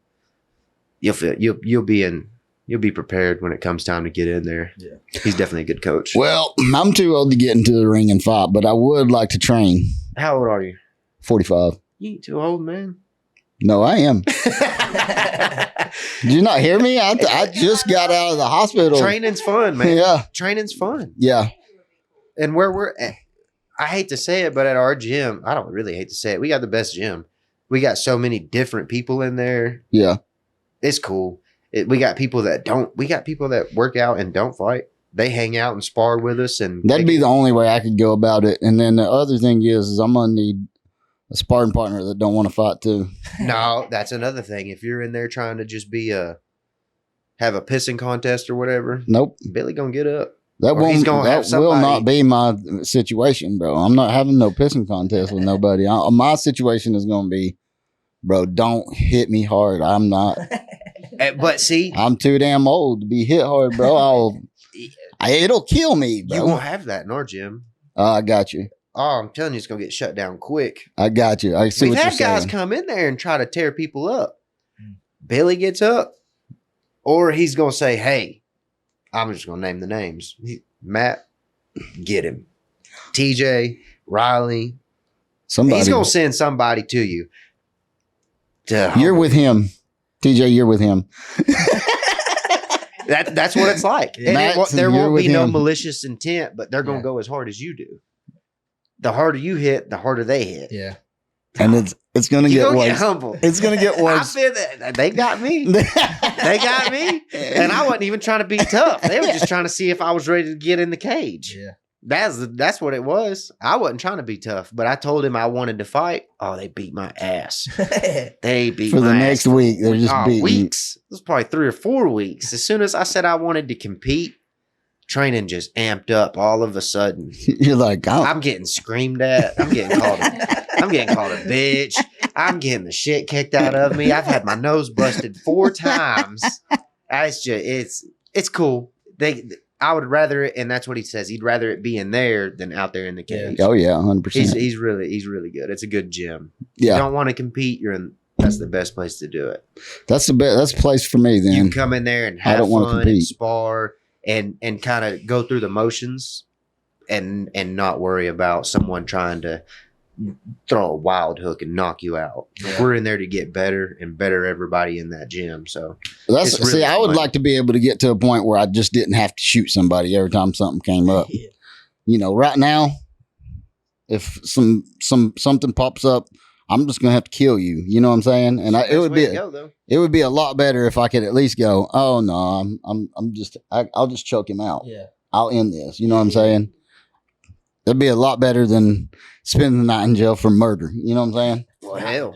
you'll be prepared when it comes time to get in there. Yeah. He's definitely a good coach. Well, I'm too old to get into the ring and fight, but I would like to train. How old are you? 45. You ain't too old, man. No, I am. Did you not hear me? I just got out of the hospital. Training's fun, man. Yeah. Training's fun. Yeah. And where we're at, I hate to say it, but at our gym, I don't really hate to say it. We got the best gym. We got so many different people in there. Yeah. It's cool. We got people that work out and don't fight. They hang out and spar with us. And that'd be the only way I could go about it. And then the other thing is I'm going to need a sparring partner that don't want to fight too. No, that's another thing. If you're in there trying to just have a pissing contest or whatever. Nope. Billy going to get up. That will not be my situation, bro. I'm not having no pissing contest with nobody. My situation is going to be, bro, don't hit me hard. I'm not. But see, I'm too damn old to be hit hard, bro. It'll kill me, bro. You won't have that in our gym. I got you. Oh, I'm telling you, it's gonna get shut down quick. I got you. I see what you're saying. We've had guys come in there and try to tear people up. Billy gets up, or he's gonna say, "Hey, I'm just gonna name the names. Matt, get him. TJ, Riley. Somebody. He's gonna send somebody to you. You're with him, TJ. You're with him. That's what it's like. And there won't be no malicious intent, but they're gonna go as hard as you do. The harder you hit, the harder they hit. Yeah. And it's gonna get worse. Get humble. It's gonna get worse. I feel that they got me. They got me, and I wasn't even trying to be tough. They were just trying to see if I was ready to get in the cage. Yeah. That's what it was. I wasn't trying to be tough, but I told him I wanted to fight. Oh, they beat my ass. They beat for my the ass next week. They're just beating weeks. It was probably 3 or 4 weeks. As soon as I said I wanted to compete, training just amped up all of a sudden. You're like, oh. I'm getting screamed at. I'm getting called a bitch. I'm getting the shit kicked out of me. I've had my nose busted 4 times. It's cool. I would rather it, and that's what he says. He'd rather it be in there than out there in the cage. Oh yeah, 100%. He's really good. It's a good gym. Yeah. You don't want to compete, that's the best place to do it. That's the best. That's the place for me. Then you can come in there and have fun and spar and kind of go through the motions and not worry about someone trying to throw a wild hook and knock you out. Yeah. We're in there to get better and better everybody in that gym. So I would like to be able to get to a point where I just didn't have to shoot somebody every time something came up. Yeah. You know, right now, if something pops up, I'm just gonna have to kill you. You know what I'm saying? And it would be a lot better if I could at least go, oh no, I'll just choke him out. Yeah, I'll end this. You know what I'm saying? That'd be a lot better than spending the night in jail for murder. You know what I'm saying? Well, hell.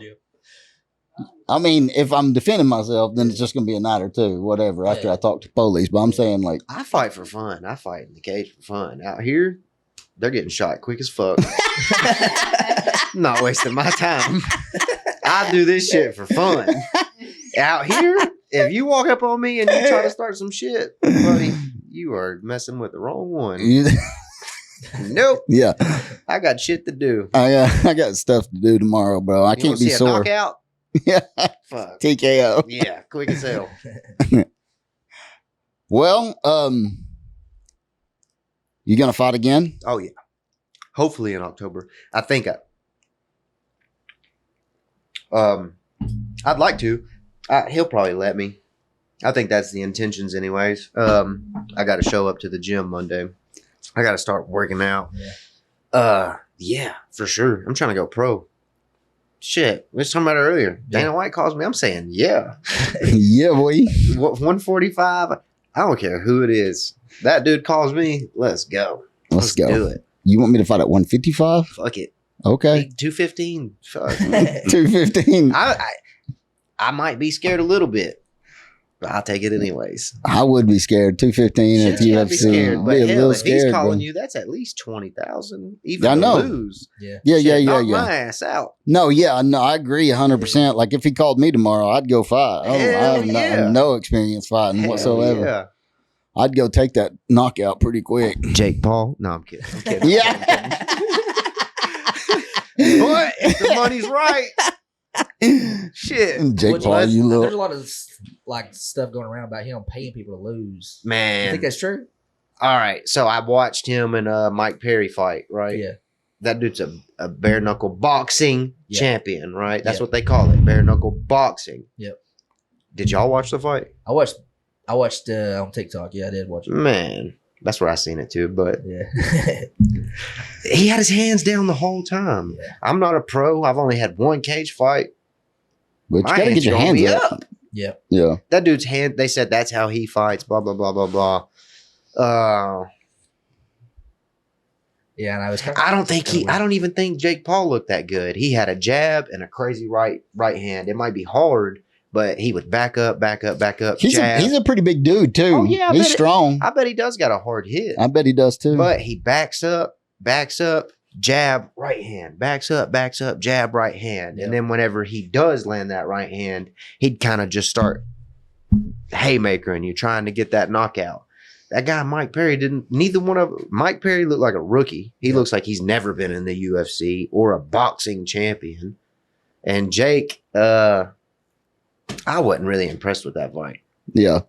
I mean, if I'm defending myself, then it's just going to be a night or two, whatever, after I talk to police. But I'm saying, like... I fight for fun. I fight in the cage for fun. Out here, they're getting shot quick as fuck. I'm not wasting my time. I do this shit for fun. Out here, if you walk up on me and you try to start some shit, buddy, you are messing with the wrong one. Nope. Yeah. I got shit to do. I got stuff to do tomorrow, bro. I can't be sore. Knockout? Yeah. Fuck. TKO. Yeah, quick as hell. Well, you gonna fight again? Oh yeah, hopefully in October. I think I'd like to. He'll probably let me. I think that's the intentions, anyways. I got to show up to the gym Monday. I got to start working out. Yeah, for sure. I'm trying to go pro. Shit, we was talking about it earlier. Yeah. Dana White calls me. I'm saying, yeah. Yeah, boy. 145. I don't care who it is. That dude calls me. Let's go. Let's go. Do it. You want me to fight at 155? Fuck it. Okay. 215. Fuck. 215. I might be scared a little bit, but I'll take it anyways. I would be scared. 215 at Shit, you gotta UFC. be scared, but Be a hell, little if he's scared, calling bro. you, that's at least 20,000. Even I to know. lose. Yeah. Yeah, Shit, yeah. knock my ass out. No, I agree 100%. Like if he called me tomorrow, I'd go fight. I Hell have yeah. no experience fighting Hell whatsoever. yeah. I'd go take that knockout pretty quick. Jake Paul? No, I'm kidding. I'm kidding. Yeah. What? If the money's right. Shit. Jake Which- Paul, there's you a little. lot of like stuff going around about him paying people to lose. You Man. think that's true? All right. So I watched him and Mike Perry fight, right? Yeah. That dude's a bare knuckle boxing Yeah. champion, right? That's Yeah. what they call it, bare knuckle boxing. Yep. Did y'all watch the fight? I watched on TikTok. Yeah, I did watch it. Man, that's where I seen it too. But Yeah. he had his hands down the whole time. Yeah. I'm not a pro. I've only had one cage fight. But you My gotta get hands your gonna hands be up. up. Yeah. Yeah. That dude's hand. They said that's how he fights. Blah blah blah blah blah. Yeah, and I was kind of. I don't even think Jake Paul looked that good. He had a jab and a crazy right hand. It might be hard, but he would back up. He's jab. a pretty big dude too. Oh, yeah, I he's bet it- strong. I bet he does got a hard hit. I bet he does too. But he backs up, jab, right hand, backs up, jab, right hand. Yep. And then whenever he does land that right hand, he'd kind of just start haymakering you, trying to get that knockout. That guy, Mike Perry, Mike Perry looked like a rookie. He looks like he's never been in the UFC or a boxing champion. And Jake, I wasn't really impressed with that fight. yeah.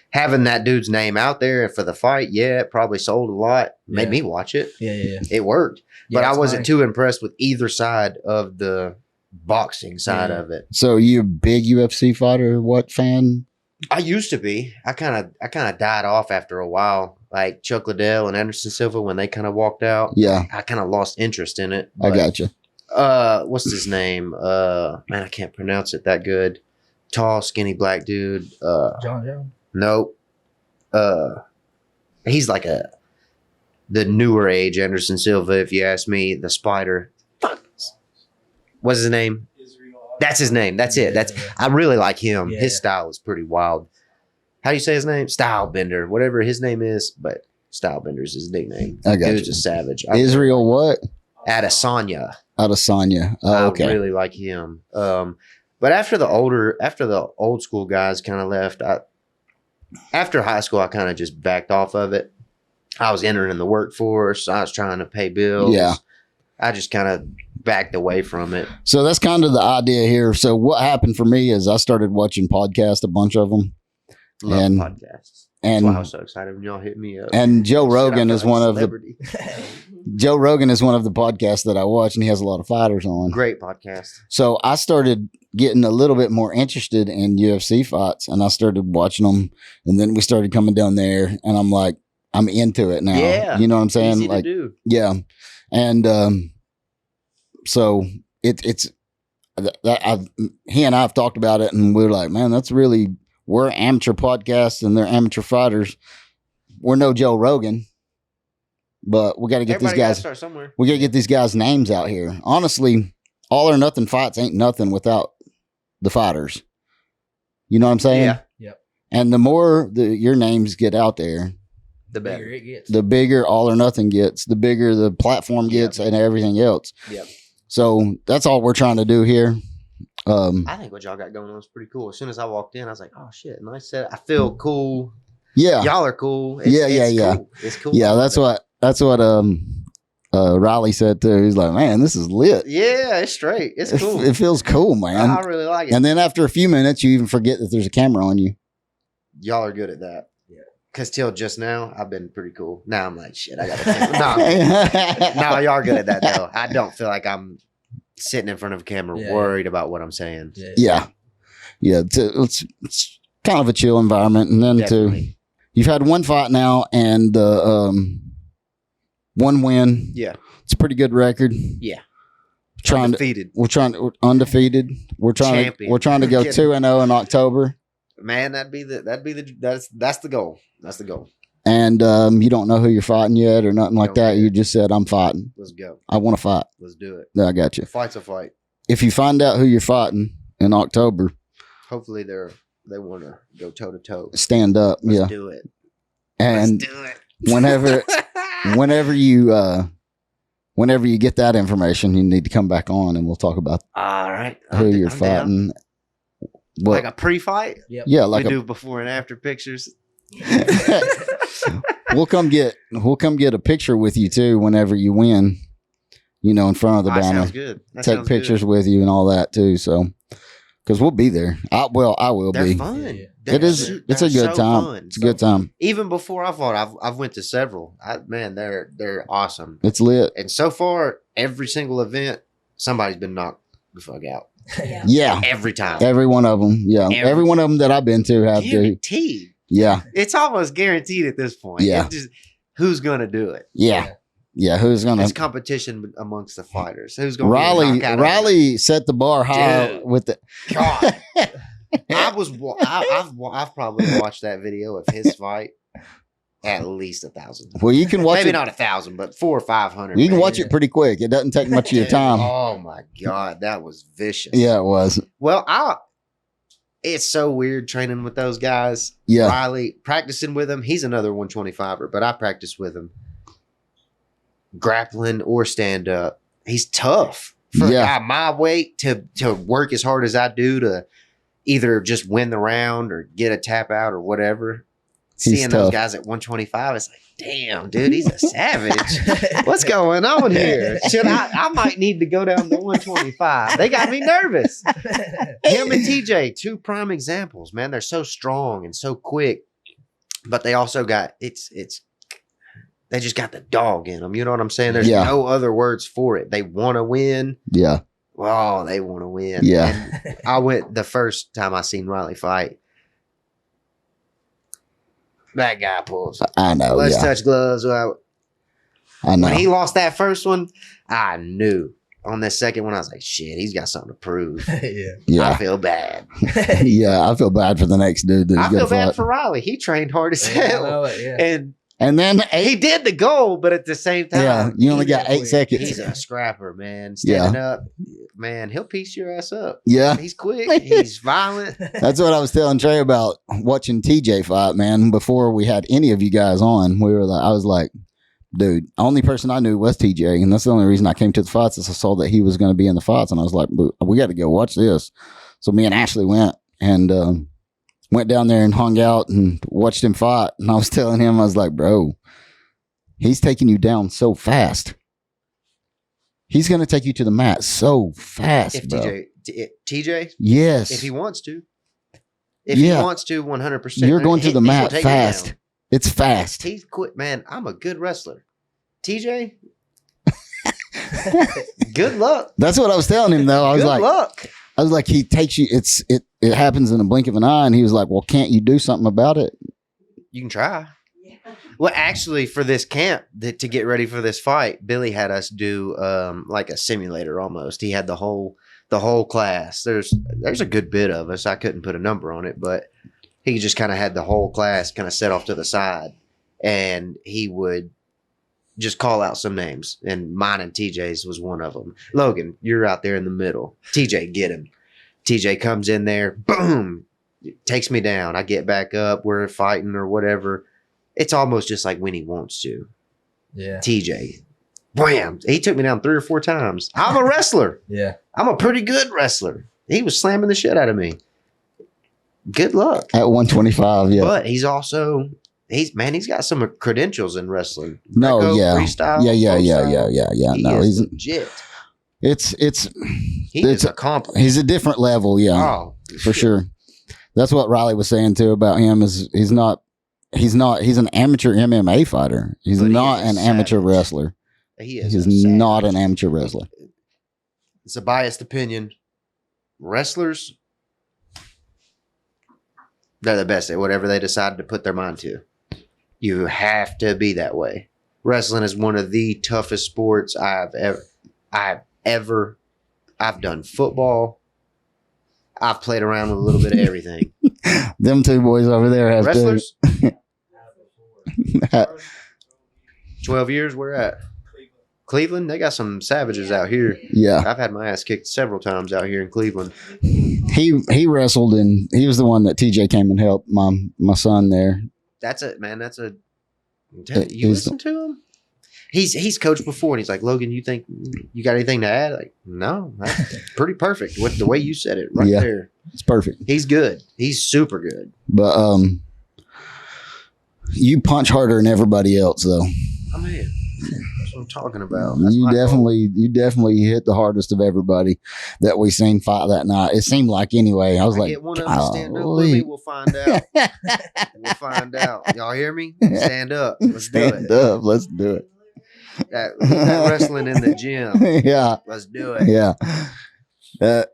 Having that dude's name out there for the fight, yeah, it probably sold a lot. Made Yeah. me watch it. Yeah. It worked. Yeah, But I it's wasn't funny. too impressed with either side of the boxing side Yeah. of it. So you a big UFC fighter? What fan? I used to be. I kind of died off after a while. Like Chuck Liddell and Anderson Silva, when they kind of walked out, Yeah, I kind of lost interest in it. I But, got you. What's his name? Man, I can't pronounce it that good. Tall, skinny black dude. John Jones. Nope. He's like the newer age Anderson Silva, if you ask me. The Spider. Fuck. What's his name? That's his name. That's it. Yeah, That's yeah. I really like him. Yeah. His style is pretty wild. How do you say his name? Stylebender, whatever his name is, but Stylebender's his nickname. I got Dude's you. a savage. Israel what? Adesanya. Adesanya. Oh, okay. I really like him. But after the old school guys kind of left, after high school, I kind of just backed off of it. I was entering the workforce. I was trying to pay bills. Yeah. I just kind of backed away from it. So that's kind of the idea here. So what happened for me is I started watching podcasts, a bunch of them, Love And- podcasts. That's why I and was so excited when y'all hit me up. and Joe Shit, I Rogan feel is like one a of the celebrity. Joe Rogan is one of the podcasts that I watch, and he has a lot of fighters on. Great podcast. So I started getting a little bit more interested in UFC fights, and I started watching them, and then we started coming down there, and I'm like, I'm into it now. Yeah. You know what I'm saying? Easy Like, to do. yeah, and so it's that he and I have talked about it, and we're like, man, we're amateur podcasts, and they're amateur fighters. We're no Joe Rogan, but we got to get Everybody these gotta guys. start somewhere. We got to get these guys' names out here. Honestly, all or nothing fights ain't nothing without the fighters. You know what I'm saying? Yeah. Yep. And the more your names get out there, The Bigger better. it gets. the bigger all or nothing gets, the bigger the platform gets, and everything else. Yep. So that's all we're trying to do here. I think what y'all got going on is pretty cool. As soon as I walked in, I was like, "Oh shit!" Nice set. I feel cool. Yeah, Y'all are cool. Yeah. Cool. It's cool. yeah. That's what Riley said too. He's like, man, this is lit. Yeah, it's straight. It's cool. It feels cool, man. I really like it. And then after a few minutes, you even forget that there's a camera on you. Y'all are good at that. Yeah. Because till just now, I've been pretty cool. Now I'm like, shit, I got to. No, y'all are good at that though. I don't feel like I'm sitting in front of a camera worried about what I'm saying. Yeah. It's kind of a chill environment, and then Definitely. you've had one fight now and one win. Yeah. It's a pretty good record. Yeah. Undefeated. We're trying to Champion. we're trying to go 2-0 in October. Man, that's the goal. That's the goal. And you don't know who you're fighting yet or nothing like that. You just said, I'm fighting. Let's go. I want to fight. Let's do it. Yeah, I got you. A fight's a fight. If you find out who you're fighting in October, hopefully they want to go toe to toe. Stand up. Let's do it. And Let's do it. whenever you get that information, you need to come back on and we'll talk about all right. who you're fighting. Like a pre-fight? Yep. Yeah, like we do before and after pictures. we'll come get a picture with you too whenever you win. In front of the banner. Sounds good. Take pictures with you and all that too. So, because we'll be there. I will They're be. fun. Yeah. It's a good time. Fun. It's a good time. Even before I fought, I've went to several. They're awesome. It's lit. And so far, every single event, somebody's been knocked the fuck out. Yeah. Every time. Every one of them. Yeah. Every one of them that I've been to have to. Guaranteed. Yeah. It's almost guaranteed at this point. Yeah. It's just, who's gonna do it? Yeah. Yeah. Who's gonna? It's competition amongst the fighters. Who's gonna? Riley set the bar high. Dude. With the. God. I've probably watched that video of his fight at least 1,000. Well, you can watch maybe it. not 1,000, but 400 or 500. You can man. watch it pretty quick. It doesn't take much of your time. Oh my God, that was vicious. Yeah, it was. Well, it's so weird training with those guys. Yeah. Riley, practicing with him. He's another 125er, but I practice with him. Grappling or stand up. He's tough for a guy my weight to work as hard as I do to either just win the round or get a tap out or whatever. Seeing those guys at 125, it's like, damn, dude, he's a savage. What's going on here? I might need to go down to 125. They got me nervous. Him and TJ, two prime examples, man. They're so strong and so quick, but they also got they just got the dog in them. You know what I'm saying? There's no other words for it. They want to win. Yeah. Well, they want to win. Yeah. And I went the first time I seen Riley fight. That guy pulls. I know. Let's touch gloves. I know. When he lost that first one, I knew. On this second one, I was like, shit, he's got something to prove. Yeah. I feel bad. Yeah, I feel bad for the next dude. I feel bad for Riley. He trained hard as hell. And then he did the goal, but at the same time, you only got 8 seconds. He's a scrapper, man. Standing up, man, he'll piece your ass up. Yeah. He's quick. He's violent. That's what I was telling Trey about watching TJ fight, man. Before we had any of you guys on, I was like, dude, only person I knew was TJ. And that's the only reason I came to the fights is I saw that he was going to be in the fights. And I was like, we got to go watch this. So me and Ashley went and, went down there and hung out and watched him fight. And I was telling him, I was like, bro, he's taking you down so fast. He's going to take you to the mat so fast, If bro. TJ? Yes. If he wants to. If he wants to, 100%. You're going to the mat fast. It's fast. He's quick. Man, I'm a good wrestler. TJ? Good luck. That's what I was telling him, though. I was good like, luck. I was like, he takes you, it happens in a blink of an eye. And he was like, well, can't you do something about it? You can try. Well, actually, for this camp, to get ready for this fight, Billy had us do like a simulator almost. He had the whole class. There's a good bit of us. I couldn't put a number on it, but he just kind of had the whole class kind of set off to the side, and he would just call out some names, and mine and TJ's was one of them. Logan, you're out there in the middle. TJ, get him. TJ comes in there, boom, takes me down. I get back up. We're fighting or whatever. It's almost just like when he wants to. Yeah. TJ, wham. He took me down 3 or 4 times. I'm a wrestler. Yeah. I'm a pretty good wrestler. He was slamming the shit out of me. Good luck. At 125, yeah. But he's also... He's got some credentials in wrestling. No, Greco, yeah. Freestyle, Yeah. He No, is he's legit. It's He is accomplished. He's a different level, yeah. Oh, for sure. That's what Riley was saying too about him. Is he's an amateur MMA fighter. He's But he not is an a amateur savage. wrestler. He is. He's a savage. not an amateur wrestler. It's a biased opinion. Wrestlers, they're the best at whatever they decide to put their mind to. You have to be that way. Wrestling is one of the toughest sports I've done football. I've played around with a little bit of everything. Them two boys over there have Wrestlers, to. 12 years, where at? Cleveland, they got some savages out here. Yeah, I've had my ass kicked several times out here in Cleveland. he wrestled, and he was the one that TJ came and helped my son there. That's it, man. You He's listen to him? He's coached before, and he's like, Logan, you think you got anything to add? Like, no, that's pretty perfect with the way you said it right Yeah. there. It's perfect. He's good. He's super good. But you punch harder than everybody else, though. Oh man, that's what I'm talking about. That's You my goal. definitely hit the hardest of everybody that we seen fight that night. It seemed like anyway. I was like, Get one of them to stand up with me. We'll find out. We'll find out. Y'all hear me? Stand up. Let's do stand it. up. Let's do it. That wrestling in the gym. Yeah, Let's do it. yeah.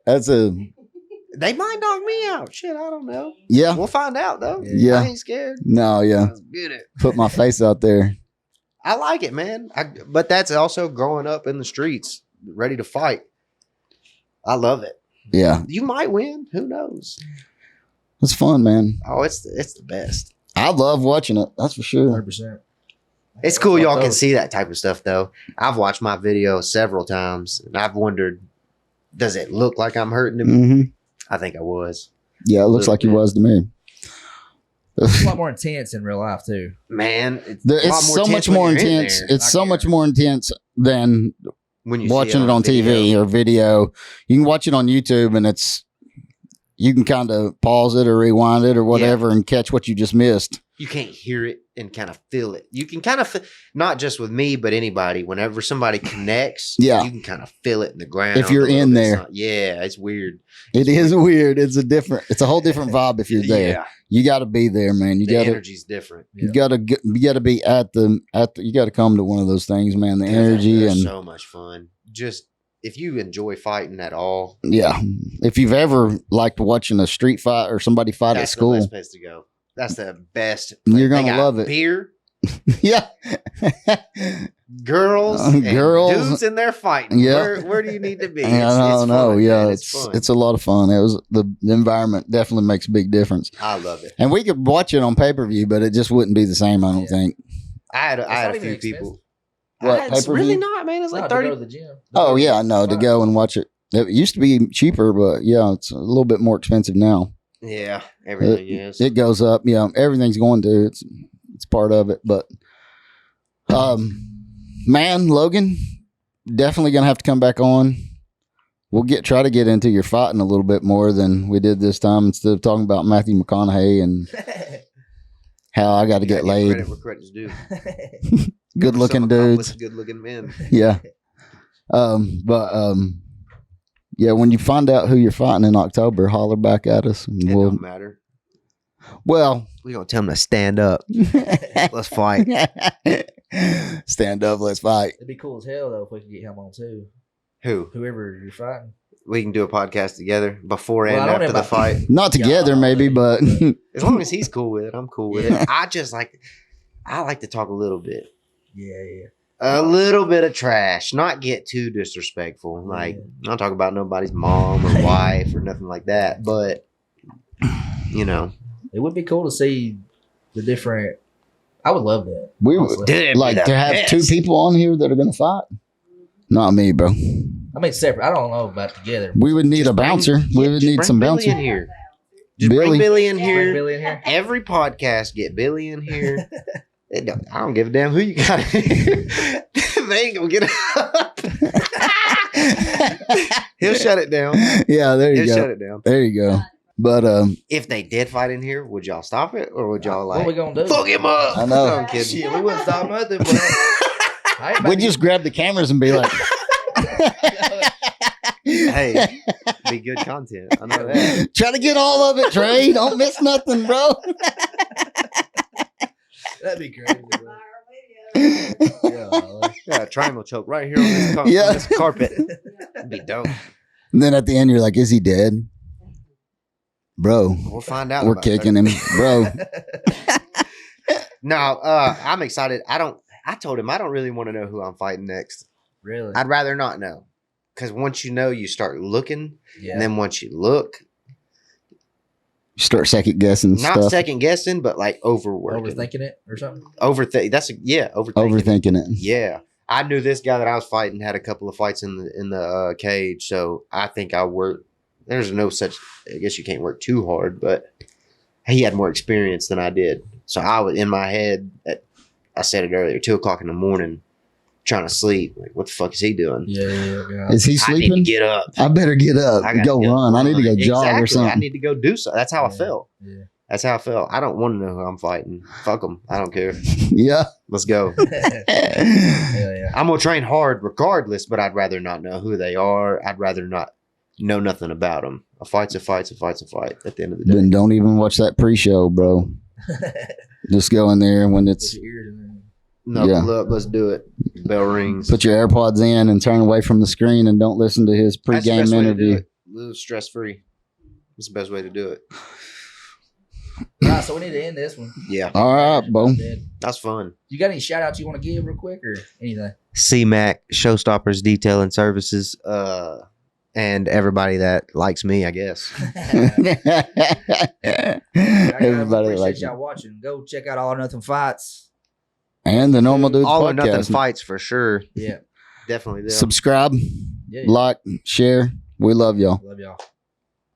That's a They might knock me out. Shit, I don't know. yeah. We'll find out though. Yeah. I ain't scared. No, yeah. Let's get it. Put my face out there. I like it, man. But that's also growing up in the streets, ready to fight. I love it. Yeah, You might win. Who knows? it's fun, man. Oh, it's the best. I love watching it. That's for sure. 100%. It's cool y'all can see that type of stuff though. I've watched my video several times and I've wondered, does it look like I'm hurting him? Hmm. I think I was. Yeah, it looks Little like he bit. was to me. It's a lot more intense in real life too. Man, it's, a lot It's so tense much when more you're in intense. there. It's so much more intense than When you see watching it on video. TV or video. You can watch it on YouTube, and you can kind of pause it or rewind it or whatever and catch what you just missed. You can't hear it and kind of feel it. You can kind of, not just with me, but anybody, whenever somebody connects, Yeah. you can kind of feel it in the ground. If you're a little in bit. there. Yeah, it's weird. It is weird. It's a whole different vibe if you're there. Yeah, You got to be there, man. You the got to. energy's different. You gotta be at the you gotta come to one of those things, man. The energy They're and so much fun. Just if you enjoy fighting at all, yeah. If you've ever liked watching a street fight or somebody fight at that's the school, best place to go. That's the best. You're They gonna got love it. Beer, yeah, girls, and Girls. dudes in there fighting. Yeah. Where do you need to be? I don't know. fun, Yeah, man. it's fun. it's a lot of fun. It was the environment definitely makes a big difference, I love it. and we could watch it on pay per view, but it just wouldn't be the same. I don't think. I had It's a not few even people. What, It's pay-per-view? really not, man. It's It's like not to 30. go to the gym. Oh yeah, no, to go and watch it. It used to be cheaper, but yeah, it's a little bit more expensive now. Yeah, everything is. It goes up. Yeah, everything's going to. It's part of it, but man, Logan, definitely gonna have to come back on. We'll try to get into your fighting a little bit more than we did this time, instead of talking about Matthew McConaughey and how I got to get laid. Credit where credit's due. Good looking dudes. Good looking men. Yeah. Yeah, when you find out who you're fighting in October, holler back at us. And It we'll, don't matter. well, We gonna tell them to stand up. Let's fight. stand up, let's fight. It'd be cool as hell though if we could get him on too. Who? Whoever you're fighting. We can do a podcast together before Well, I and don't know after the about- fight. Not together, Yeah, maybe, but As long as he's cool with it, I'm cool with it. I like to talk a little bit. Yeah. A little bit of trash, not get too disrespectful. Like, I'm not talking about nobody's mom or wife or nothing like that. But, you know, It would be cool to see the different. I would love that. we Honestly. would Dude, it'd be like the to have best. two people on here that are going to fight. Not me, bro. I mean, separate. I don't know about together. We would need a bouncer. We would just need bring some Billy bouncer. in here. Just Billy. bring Billy in Bring here. Billy in here. Every podcast, get Billy in here. I don't give a damn who you got in here. They ain't gonna get up. He'll shut it down. Yeah, there you He'll shut go. it down. There you go. But If they did fight in here, would y'all stop it or would y'all What we like gonna do? fuck him up? I know. No, I'm kidding. Shit, we wouldn't stop nothing. But I ain't about we to just grab the cameras and be like, Hey, be good content. I know that. Try to get all of it, Trey. Don't miss nothing, bro. That'd be crazy, bro. Viral video. Yeah, Yeah, triangle choke right here on this, Yeah. on this carpet. That'd be dope. And then at the end, you're like, is he dead? Bro, We'll find out. we're about kicking that. him. Bro, No, I'm excited. I told him I don't really want to know who I'm fighting next. really? I'd rather not know. Because once you know, you start looking. Yeah. And then once you look, start second guessing not stuff. second guessing, but like overworking. Overthinking it or something? Overthink. Overthinking. Overthinking it. Yeah. I knew this guy that I was fighting had a couple of fights in the cage, so I think I worked. There's no such. I guess you can't work too hard, but he had more experience than I did. So I was in my head. I said it earlier, 2:00 in the morning, trying to sleep. Like, what the fuck is he doing? Yeah. Is he I need to sleeping? get up. I better get up. I and gotta go run. I need to go jog or Exactly. I something. need to go do something. That's how I Yeah. felt. Yeah. That's how I felt. I don't want to know who I'm fighting. Fuck them. I don't care. Yeah. Let's go. Yeah. I'm gonna train hard regardless, but I'd rather not know who they are. I'd rather not know nothing about them. A fight's a fight at the end of the day. Then don't even watch that pre-show, bro. Just go in there when it's Put your ears in Knuckle up. Let's do it. Bell rings. put your AirPods in and turn away from the screen and don't listen to his That's the pregame best way to do interview. it. Live stress free. That's the best way to do it. there. All right, so we need to end this one. Yeah. All right, bro. That's fun. You got any shout outs you want to give real quick or anything? CMAC, Showstoppers Detailing Services, and everybody that likes me, I guess. Everybody appreciate like y'all watching. Go check out All or Nothing Fights. and the Normal Dudes All or nothing podcast. fights for sure. Yeah. Definitely. Subscribe, Yeah. like, share. We love y'all. Love y'all.